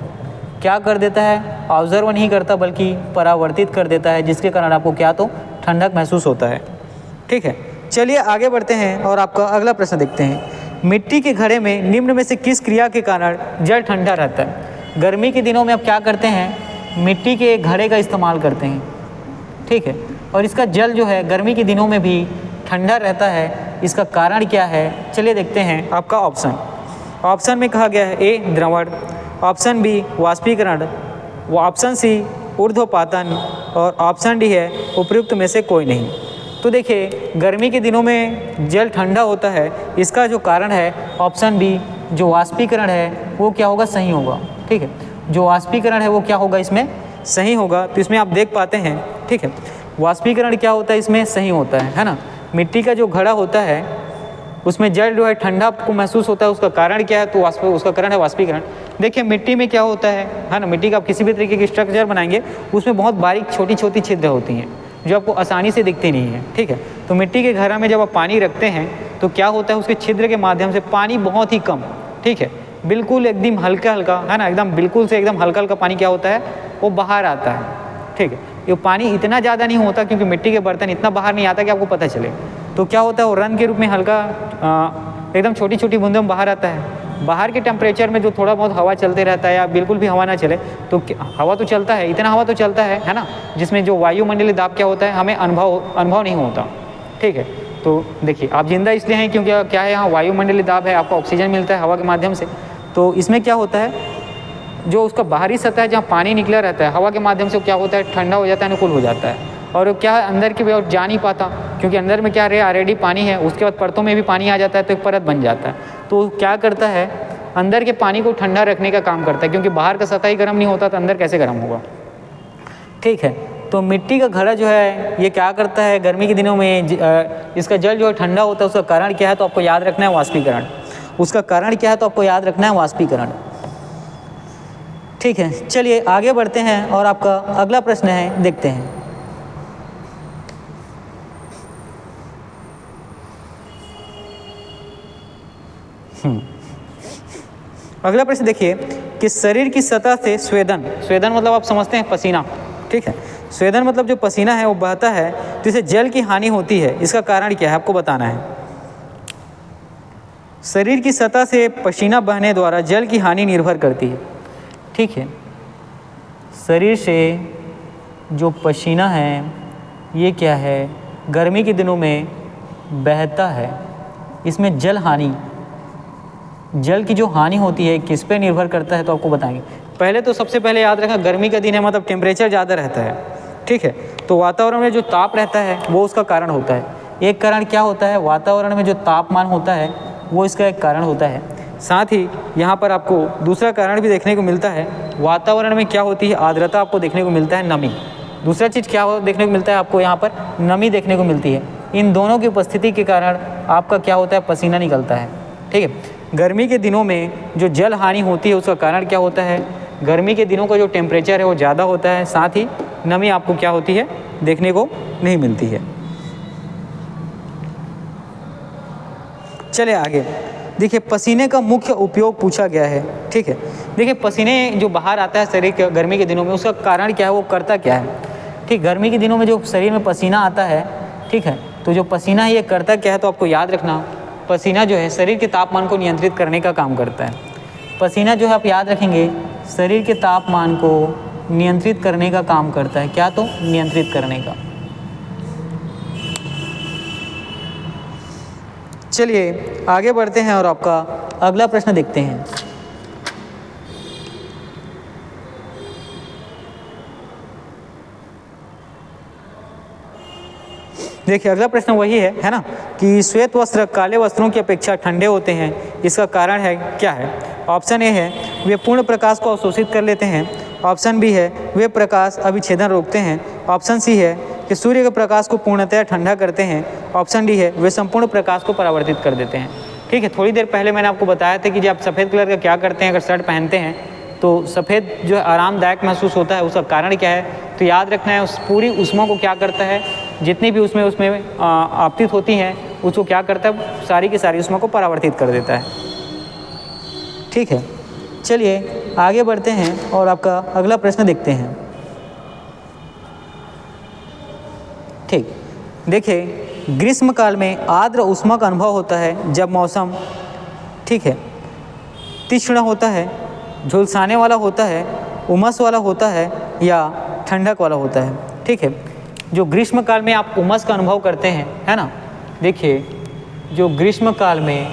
क्या कर देता है, ऑब्जर्व नहीं करता बल्कि परावर्तित कर देता है, जिसके कारण आपको क्या, तो ठंडक महसूस होता है। ठीक है, चलिए आगे बढ़ते हैं और आपका अगला प्रश्न देखते हैं। मिट्टी के घड़े में निम्न में से किस क्रिया के कारण जल ठंडा रहता है। गर्मी के दिनों में आप क्या करते हैं, मिट्टी के घड़े का इस्तेमाल करते हैं। ठीक है, और इसका जल जो है गर्मी के दिनों में भी ठंडा रहता है। इसका कारण क्या है, चलिए देखते हैं आपका ऑप्शन। ऑप्शन में कहा गया है, ए द्रवण, ऑप्शन बी वाष्पीकरण, वो ऑप्शन सी ऊर्ध्वपातन, और ऑप्शन डी है उपयुक्त में से कोई नहीं। तो देखिए, गर्मी के दिनों में जल ठंडा होता है, इसका जो कारण है ऑप्शन बी, जो वाष्पीकरण है वो क्या होगा, सही होगा। ठीक है, जो वाष्पीकरण है वो क्या होगा, इसमें सही होगा। तो इसमें आप देख पाते हैं, ठीक है, वाष्पीकरण क्या होता है, इसमें सही होता है ना। मिट्टी का जो घड़ा होता है उसमें जल जो है ठंडा को महसूस होता है, उसका कारण क्या है, तो उसका कारण है वाष्पीकरण। देखिए, मिट्टी में क्या होता है ना, मिट्टी का आप किसी भी तरीके की स्ट्रक्चर बनाएंगे, उसमें बहुत बारीक छोटी छोटी छिद्र होती हैं, जो आपको आसानी से दिखती नहीं है। ठीक है, तो मिट्टी के घड़ा में जब आप पानी रखते हैं तो क्या होता है, उसके छिद्र के माध्यम से पानी बहुत ही कम, ठीक है, बिल्कुल एकदम हल्का हल्का, है ना, एकदम बिल्कुल से एकदम हल्का हल्का पानी क्या होता है, वो बाहर आता है। ठीक है, ये पानी इतना ज़्यादा नहीं होता, क्योंकि मिट्टी के बर्तन इतना बाहर नहीं आता कि आपको पता चले। तो क्या होता है, वो रन के रूप में हल्का एकदम छोटी छोटी बूंदों में बाहर आता है। बाहर के टेम्परेचर में जो थोड़ा बहुत हवा चलते रहता है, या बिल्कुल भी हवा ना चले, तो हवा तो चलता है, इतना हवा तो चलता है ना, जिसमें जो वायुमंडलीय दाब क्या होता है, हमें अनुभव नहीं होता। ठीक है, तो देखिए, आप जिंदा इसलिए हैं क्योंकि क्या है, यहाँ वायुमंडलीय दाब है, आपको ऑक्सीजन मिलता है हवा के माध्यम से। तो इसमें क्या होता है, जो उसका बाहरी सतह है जहाँ पानी निकला रहता है, हवा के माध्यम से क्या होता है, ठंडा हो जाता है, अनुकूल हो जाता है। और क्या है, अंदर की ओर जा नहीं पाता, क्योंकि अंदर में क्या रहे, ऑलरेडी पानी है, उसके बाद परतों में भी पानी आ जाता है, तो एक परत बन जाता है। तो क्या करता है, अंदर के पानी को ठंडा रखने का काम करता है, क्योंकि बाहर का सतह ही गर्म नहीं होता तो अंदर कैसे गर्म होगा। ठीक है, तो मिट्टी का घड़ा जो है ये क्या करता है, गर्मी के दिनों में इसका जल जो है ठंडा होता है। उसका कारण क्या है, तो आपको याद रखना है वाष्पीकरण। उसका कारण क्या है, तो आपको याद रखना है वाष्पीकरण। ठीक है, चलिए आगे बढ़ते हैं और आपका अगला प्रश्न है, देखते हैं। अगला प्रश्न देखिए कि शरीर की सतह से स्वेदन मतलब आप समझते हैं पसीना। ठीक है, स्वेदन मतलब जो पसीना है वो बहता है, तो इसे जल की हानि होती है। इसका कारण क्या है, आपको बताना है। शरीर की सतह से पसीना बहने द्वारा जल की हानि निर्भर करती है। ठीक है, शरीर से जो पसीना है ये क्या है, गर्मी के दिनों में बहता है, इसमें जल की जो हानि होती है किस पे निर्भर करता है, तो आपको बताएंगे। पहले तो सबसे पहले याद रखना, गर्मी का दिन है, मतलब टेम्परेचर ज़्यादा रहता है। ठीक है, तो वातावरण में जो ताप रहता है वो उसका कारण होता है। एक कारण क्या होता है, वातावरण में जो तापमान होता है वो इसका एक कारण होता है। साथ ही यहाँ पर आपको दूसरा कारण भी देखने को मिलता है, वातावरण में क्या होती है, आर्द्रता आपको देखने को मिलता है, नमी। दूसरा चीज़ क्या देखने को मिलता है आपको, यहाँ पर नमी देखने को मिलती है। इन दोनों की उपस्थिति के कारण आपका क्या होता है, पसीना निकलता है। ठीक है, गर्मी के दिनों में जो जल हानि होती है उसका कारण क्या होता है, गर्मी के दिनों का जो टेम्परेचर है वो ज़्यादा होता है, साथ ही नमी आपको क्या होती है, देखने को नहीं मिलती है। चले आगे, देखिए पसीने का मुख्य उपयोग पूछा गया है। ठीक है, देखिए पसीने जो बाहर आता है शरीर के गर्मी के दिनों में, उसका कारण क्या है, वो करता क्या है। ठीक, गर्मी के दिनों में जो शरीर में पसीना आता है, ठीक है, तो जो पसीना है ये करता क्या है, तो आपको याद रखना, पसीना जो है शरीर के तापमान को नियंत्रित करने का काम करता है। पसीना जो है आप याद रखेंगे, शरीर के तापमान को नियंत्रित करने का काम करता है। क्या, तो नियंत्रित करने का। चलिए आगे बढ़ते हैं और आपका अगला प्रश्न देखते हैं। देखिए अगला प्रश्न वही है ना, कि श्वेत वस्त्र काले वस्त्रों की अपेक्षा ठंडे होते हैं, इसका कारण है क्या है। ऑप्शन ए है वे पूर्ण प्रकाश को अवशोषित कर लेते हैं। ऑप्शन बी है वे प्रकाश अभिच्छेदन रोकते हैं। ऑप्शन सी है कि सूर्य के प्रकाश को पूर्णतः ठंडा करते हैं। ऑप्शन डी है वे संपूर्ण प्रकाश को परावर्तित कर देते हैं। ठीक है, थोड़ी देर पहले मैंने आपको बताया था कि जब आप सफ़ेद कलर का क्या करते हैं, अगर शर्ट पहनते हैं तो सफ़ेद जो आरामदायक महसूस होता है, उसका कारण क्या है, तो याद रखना है उस पूरी ऊष्मा को क्या करता है, जितनी भी उसमें आपतित होती हैं उसको क्या करता है, सारी की सारी ऊष्मा को परावर्तित कर देता है। ठीक है, चलिए आगे बढ़ते हैं और आपका अगला प्रश्न देखते हैं। ठीक, देखिए ग्रीष्म काल में आर्द्र ऊष्मा का अनुभव होता है जब मौसम, ठीक है, तीक्ष्ण होता है, झुलसाने वाला होता है, उमस वाला होता है या ठंडक वाला होता है। ठीक है, जो ग्रीष्म काल में आप उमस का अनुभव करते हैं, है ना, देखिए जो ग्रीष्म काल में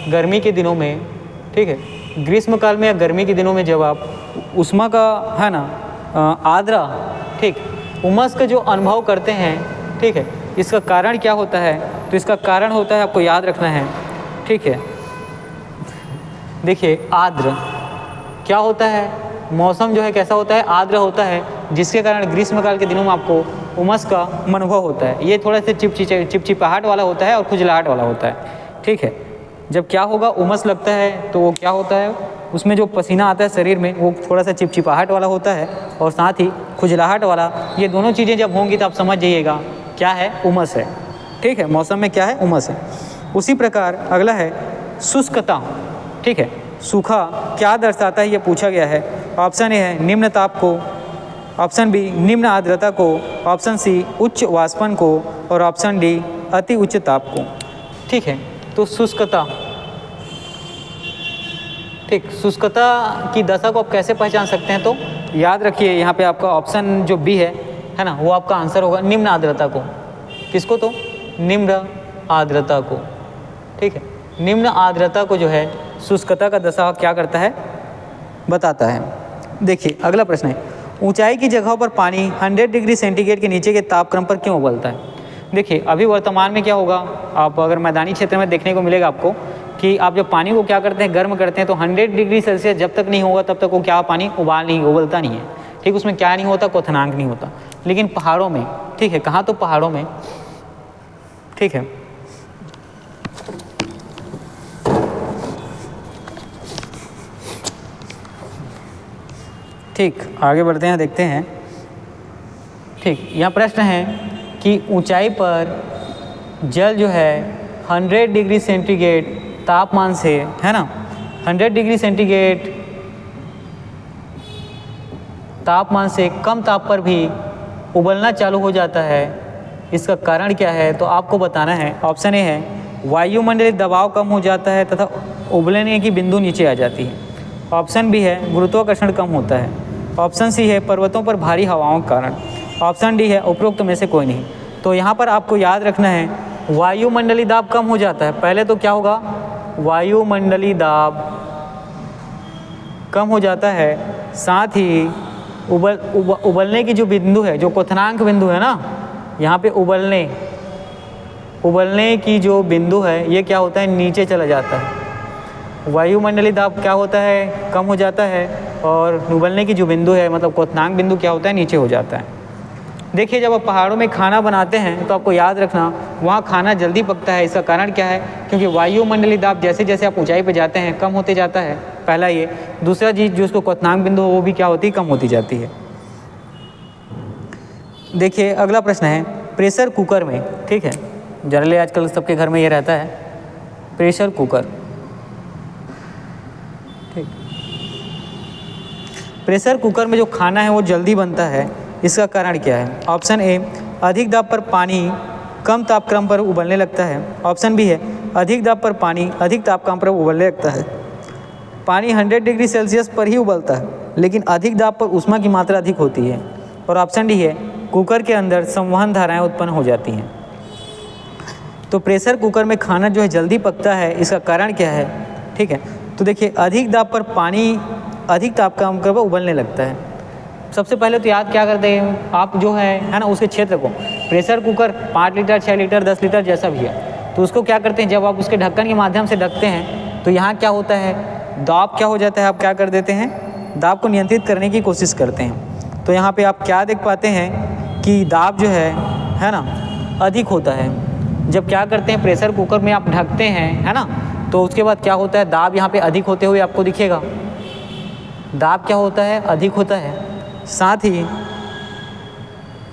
गर्मी के दिनों में, ठीक है, ग्रीष्म काल में या गर्मी के दिनों में जब आप उष्मा का, है ना, आर्द्र, ठीक, उमस का जो अनुभव करते हैं, ठीक है, इसका कारण क्या होता है, तो इसका कारण होता है, आपको याद रखना है। ठीक है, देखिए आर्द्र क्या होता है, मौसम जो है कैसा होता है, आर्द्र होता है, जिसके कारण ग्रीष्म काल के दिनों में आपको उमस का अनुभव होता है। ये थोड़ा सा चिपचिपाहट वाला होता है और खुजलाहट वाला होता है। ठीक है, जब क्या होगा, उमस लगता है तो वो क्या होता है, उसमें जो पसीना आता है शरीर में वो थोड़ा सा चिपचिपाहट वाला होता है और साथ ही खुजलाहट वाला। ये दोनों चीज़ें जब होंगी तो आप समझ जाइएगा क्या है, उमस है। ठीक है, मौसम में क्या है, उमस है। उसी प्रकार अगला है शुष्कता। ठीक है, सूखा क्या दर्शाता है, ये पूछा गया है। ऑप्शन ए है निम्न ताप को, ऑप्शन बी निम्न आर्द्रता को, ऑप्शन सी उच्च वाष्पन को और ऑप्शन डी अति उच्च ताप को। ठीक है, तो शुष्कता, ठीक, शुष्कता की दशा को आप कैसे पहचान सकते हैं, तो याद रखिए यहाँ पे आपका ऑप्शन जो बी है ना, वो आपका आंसर होगा निम्न आर्द्रता को। किसको, तो निम्न आर्द्रता को। ठीक है, निम्न आर्द्रता को जो है शुष्कता का दशा क्या करता है, बताता है। देखिए अगला प्रश्न है, ऊंचाई की जगहों पर पानी 100 डिग्री सेंटीग्रेड के नीचे के तापक्रम पर क्यों उबलता है। देखिए अभी वर्तमान में क्या होगा, आप अगर मैदानी क्षेत्र में देखने को मिलेगा आपको कि आप जब पानी को क्या करते हैं, गर्म करते हैं, तो 100 डिग्री सेल्सियस जब तक नहीं होगा तब तक वो क्या, पानी उबलता नहीं है। ठीक, उसमें क्या नहीं होता, क्वथनांक नहीं होता। लेकिन पहाड़ों में, ठीक है, कहाँ, तो पहाड़ों में, ठीक है, ठीक, आगे बढ़ते हैं, देखते हैं। ठीक, यहाँ प्रश्न है कि ऊंचाई पर जल जो है 100 डिग्री सेंटीग्रेड तापमान से, है ना, 100 डिग्री सेंटीग्रेड तापमान से कम ताप पर भी उबलना चालू हो जाता है, इसका कारण क्या है, तो आपको बताना है। ऑप्शन ए है वायुमंडलीय दबाव कम हो जाता है तथा उबलने की बिंदु नीचे आ जाती है। ऑप्शन बी है गुरुत्वाकर्षण कम होता है। ऑप्शन सी है पर्वतों पर भारी हवाओं के कारण। ऑप्शन डी है उपरोक्त में से कोई नहीं। तो यहाँ पर आपको याद रखना है वायुमंडलीय दाब कम हो जाता है। पहले तो क्या होगा, वायुमंडलीय दाब कम हो जाता है, साथ ही उबलने की जो बिंदु है, जो क्वथनांक बिंदु है ना, यहाँ पे उबलने की जो बिंदु है ये क्या होता है, नीचे चला जाता है। वायुमंडलीय दाब क्या होता है, कम हो जाता है, और उबलने की जो बिंदु है मतलब क्वथनांक बिंदु क्या होता है, नीचे हो जाता है। देखिए जब आप पहाड़ों में खाना बनाते हैं तो आपको याद रखना वहाँ खाना जल्दी पकता है। इसका कारण क्या है, क्योंकि वायुमंडलीय दाब जैसे जैसे आप ऊंचाई पर जाते हैं कम होते जाता है, पहला ये। दूसरा चीज़ जो उसको क्वथनांक बिंदु वो भी क्या होती है, कम होती जाती है। देखिए अगला प्रश्न है प्रेशर कुकर में, ठीक है, जनरली आजकल सबके घर में ये रहता है प्रेशर कुकर, ठीक। प्रेशर कुकर में जो खाना है वो जल्दी बनता है, इसका कारण क्या है? ऑप्शन ए, अधिक दाब पर पानी कम तापक्रम पर उबलने लगता है। ऑप्शन बी है, अधिक दाब पर पानी अधिक तापक्रम पर उबलने लगता है। पानी 100 डिग्री सेल्सियस पर ही उबलता है, लेकिन अधिक दाब पर ऊष्मा की मात्रा अधिक होती है। और ऑप्शन डी है, कुकर के अंदर संवहन धाराएं उत्पन्न हो जाती हैं। तो प्रेशर कुकर में खाना जो है जल्दी पकता है, इसका कारण क्या है, ठीक है। तो देखिए अधिक दाब पर पानी अधिक तापक्रम पर उबलने लगता है। सबसे पहले तो याद क्या करते हैं आप जो है ना, उसके क्षेत्र को। Pressure cooker 5 litre 6 litre 10 litre जैसा भी है, तो उसको क्या करते हैं, जब आप उसके ढक्कन के माध्यम से ढकते हैं तो यहाँ क्या होता है, दाब क्या हो जाता है, आप क्या कर देते हैं, दाब को नियंत्रित करने की कोशिश करते हैं। तो यहाँ पे आप क्या देख पाते हैं कि दाब जो है ना, अधिक होता है। जब क्या करते हैं प्रेशर कुकर में आप ढकते हैं, है ना, तो उसके बाद क्या होता है, दाब यहाँ पे अधिक होते हुए आपको दिखेगा। दाब क्या होता है, अधिक होता है। साथ ही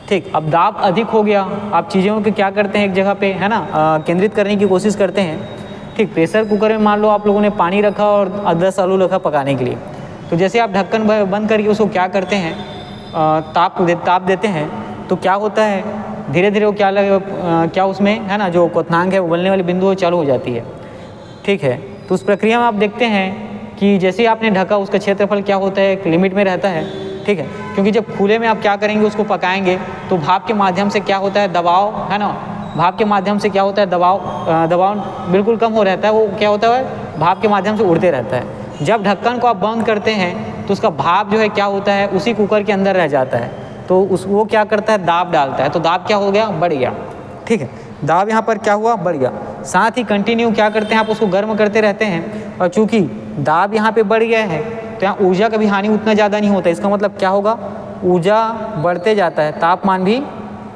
ठीक, अब दाब अधिक हो गया, आप चीज़ों को क्या करते हैं एक जगह पे, है ना, केंद्रित करने की कोशिश करते हैं। ठीक, प्रेशर कुकर में मान लो आप लोगों ने पानी रखा और 10 आलू रखा पकाने के लिए, तो जैसे आप ढक्कन बंद करके उसको क्या करते हैं, ताप देते हैं, तो क्या होता है, धीरे धीरे वो क्या उसमें है ना, जो क्वथनांक है उबलने वाली बिंदु चालू हो जाती है। ठीक है, तो उस प्रक्रिया में आप देखते हैं कि जैसे ही आपने ढका उसका क्षेत्रफल क्या होता है, एक लिमिट में रहता है। ठीक है, क्योंकि जब खुले में आप क्या करेंगे, उसको पकाएंगे तो भाप के माध्यम से क्या होता है, दबाव, है ना, भाप के माध्यम से क्या होता है, दबाव बिल्कुल कम हो रहता है। वो क्या होता है, भाप के माध्यम से उड़ते रहता है। जब ढक्कन को आप बंद करते हैं तो उसका भाप जो है क्या होता है, उसी कुकर के अंदर रह जाता है। तो वो क्या करता है, दाब डालता है, तो दाब क्या हो गया, बढ़ गया। ठीक है, दाब यहाँ पर क्या हुआ, बढ़ गया। साथ ही कंटिन्यू क्या करते हैं, आप उसको गर्म करते रहते हैं, और चूँकि दाब यहाँ पे बढ़ गया है तो यहाँ ऊर्जा का भी हानि उतना ज़्यादा नहीं होता। इसका मतलब क्या होगा, ऊर्जा बढ़ते जाता है, तापमान भी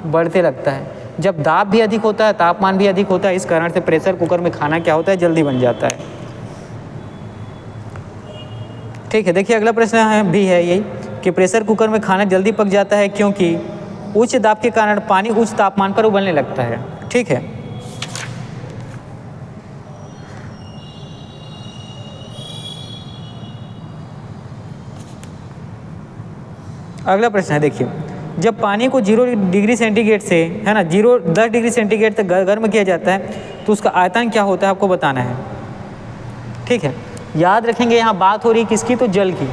बढ़ते लगता है। जब दाब भी अधिक होता है, तापमान भी अधिक होता है, इस कारण से प्रेशर कुकर में खाना क्या होता है, जल्दी बन जाता है। ठीक है, देखिए अगला प्रश्न भी है यही कि प्रेशर कुकर में खाना जल्दी पक जाता है क्योंकि उच्च दाब के कारण पानी उच्च तापमान पर उबलने लगता है। ठीक है, अगला प्रश्न है, देखिए जब पानी को 0 डिग्री सेंटीग्रेड से, है ना, 10 डिग्री सेंटीग्रेड तक गर्म किया जाता है तो उसका आयतन क्या होता है, आपको बताना है। ठीक है, याद रखेंगे यहाँ बात हो रही है किसकी, तो जल की।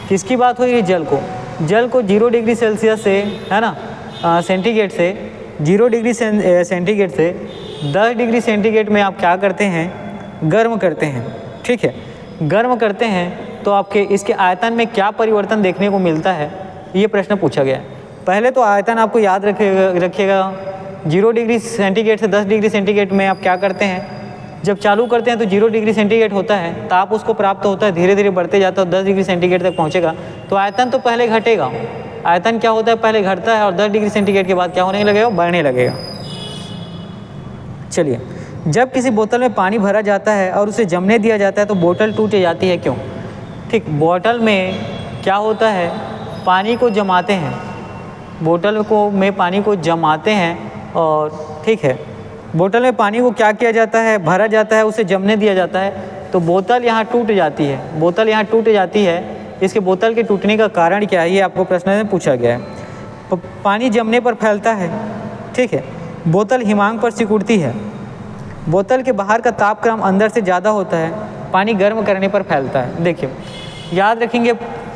किसकी बात हो रही है, जल को। जल को 0 डिग्री सेल्सियस से, है ना, सेंटीग्रेड से 0 डिग्री सेंटीग्रेड से 10 डिग्री सेंटीग्रेड में आप क्या करते हैं, गर्म करते हैं। ठीक है, गर्म करते हैं तो आपके इसके आयतन में क्या परिवर्तन देखने को मिलता है, ये प्रश्न पूछा गया है। पहले तो आयतन आपको याद रखिएगा 0 डिग्री सेंटीग्रेड से 10 डिग्री सेंटीग्रेड में आप क्या करते हैं, जब चालू करते हैं तो 0 डिग्री सेंटीग्रेड होता है, ताप उसको प्राप्त होता है, धीरे धीरे बढ़ते जाता है, 10 डिग्री सेंटीग्रेड तक पहुंचेगा तो आयतन तो पहले घटेगा। आयतन क्या होता है, पहले घटता है और 10 डिग्री सेंटीग्रेड के बाद क्या होने लगेगा, बढ़ने लगेगा। चलिए, जब किसी बोतल में पानी भरा जाता है और उसे जमने दिया जाता है तो बोतल टूट जाती है, क्यों? ठीक, बोतल में क्या होता है, पानी को जमाते हैं, बोतल में पानी को जमाते हैं और ठीक है, बोतल में पानी को क्या किया जाता है, भरा जाता है, उसे जमने दिया जाता है तो बोतल यहाँ टूट जाती है। बोतल यहाँ टूट जाती है, इसके बोतल के टूटने का कारण क्या है, ये आपको प्रश्न में पूछा गया है। पानी जमने पर फैलता है। ठीक है, बोतल हिमांक पर सिकुड़ती है, बोतल के बाहर का तापक्रम अंदर से ज़्यादा होता है, पानी गर्म करने पर फैलता है। देखिए याद रखेंगे,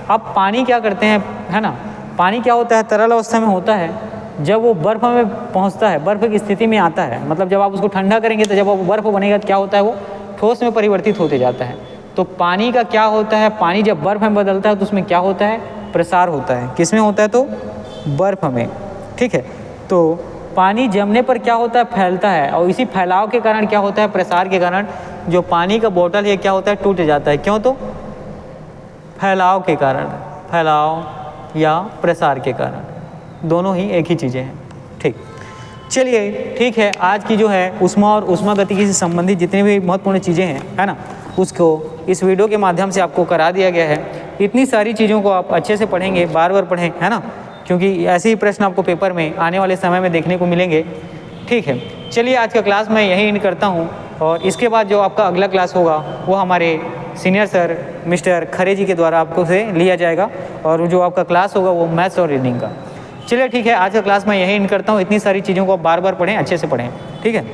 अब पानी क्या करते हैं, है ना, पानी क्या होता है, तरल अवस्था में होता है, जब वो बर्फ़ में पहुंचता है, बर्फ़ की स्थिति में आता है, मतलब जब आप उसको ठंडा करेंगे तो जब वो बर्फ़ बनेगा तो क्या होता है, वो ठोस में परिवर्तित होते जाता है। तो पानी का क्या होता है, पानी जब बर्फ़ में बदलता है तो उसमें क्या होता है, प्रसार होता है। किस में होता है, तो बर्फ़ में। ठीक है, तो पानी जमने पर क्या होता है, फैलता है, और इसी फैलाव के कारण क्या होता है, प्रसार के कारण जो पानी का बोतल है क्या होता है, टूट जाता है। क्यों? तो फैलाव के कारण, फैलाव या प्रसार के कारण, दोनों ही एक ही चीज़ें हैं। ठीक, चलिए ठीक है, आज की जो है ऊष्मा और ऊष्मागतिकी से संबंधित जितनी भी महत्वपूर्ण चीज़ें हैं, है ना, उसको इस वीडियो के माध्यम से आपको करा दिया गया है। इतनी सारी चीज़ों को आप अच्छे से पढ़ेंगे, बार बार पढ़ें, है ना, क्योंकि ऐसे ही प्रश्न आपको पेपर में आने वाले समय में देखने को मिलेंगे। ठीक है, चलिए आज का क्लास मैं यहीं एंड करता हूँ, और इसके बाद जो आपका अगला क्लास होगा वो हमारे सीनियर सर मिस्टर खरे जी के द्वारा आपको से लिया जाएगा, और जो आपका क्लास होगा वो मैथ्स और रीडिंग का। चलिए ठीक है, आज का क्लास मैं यहीं एंड करता हूँ। इतनी सारी चीज़ों को आप बार बार पढ़ें, अच्छे से पढ़ें। ठीक है।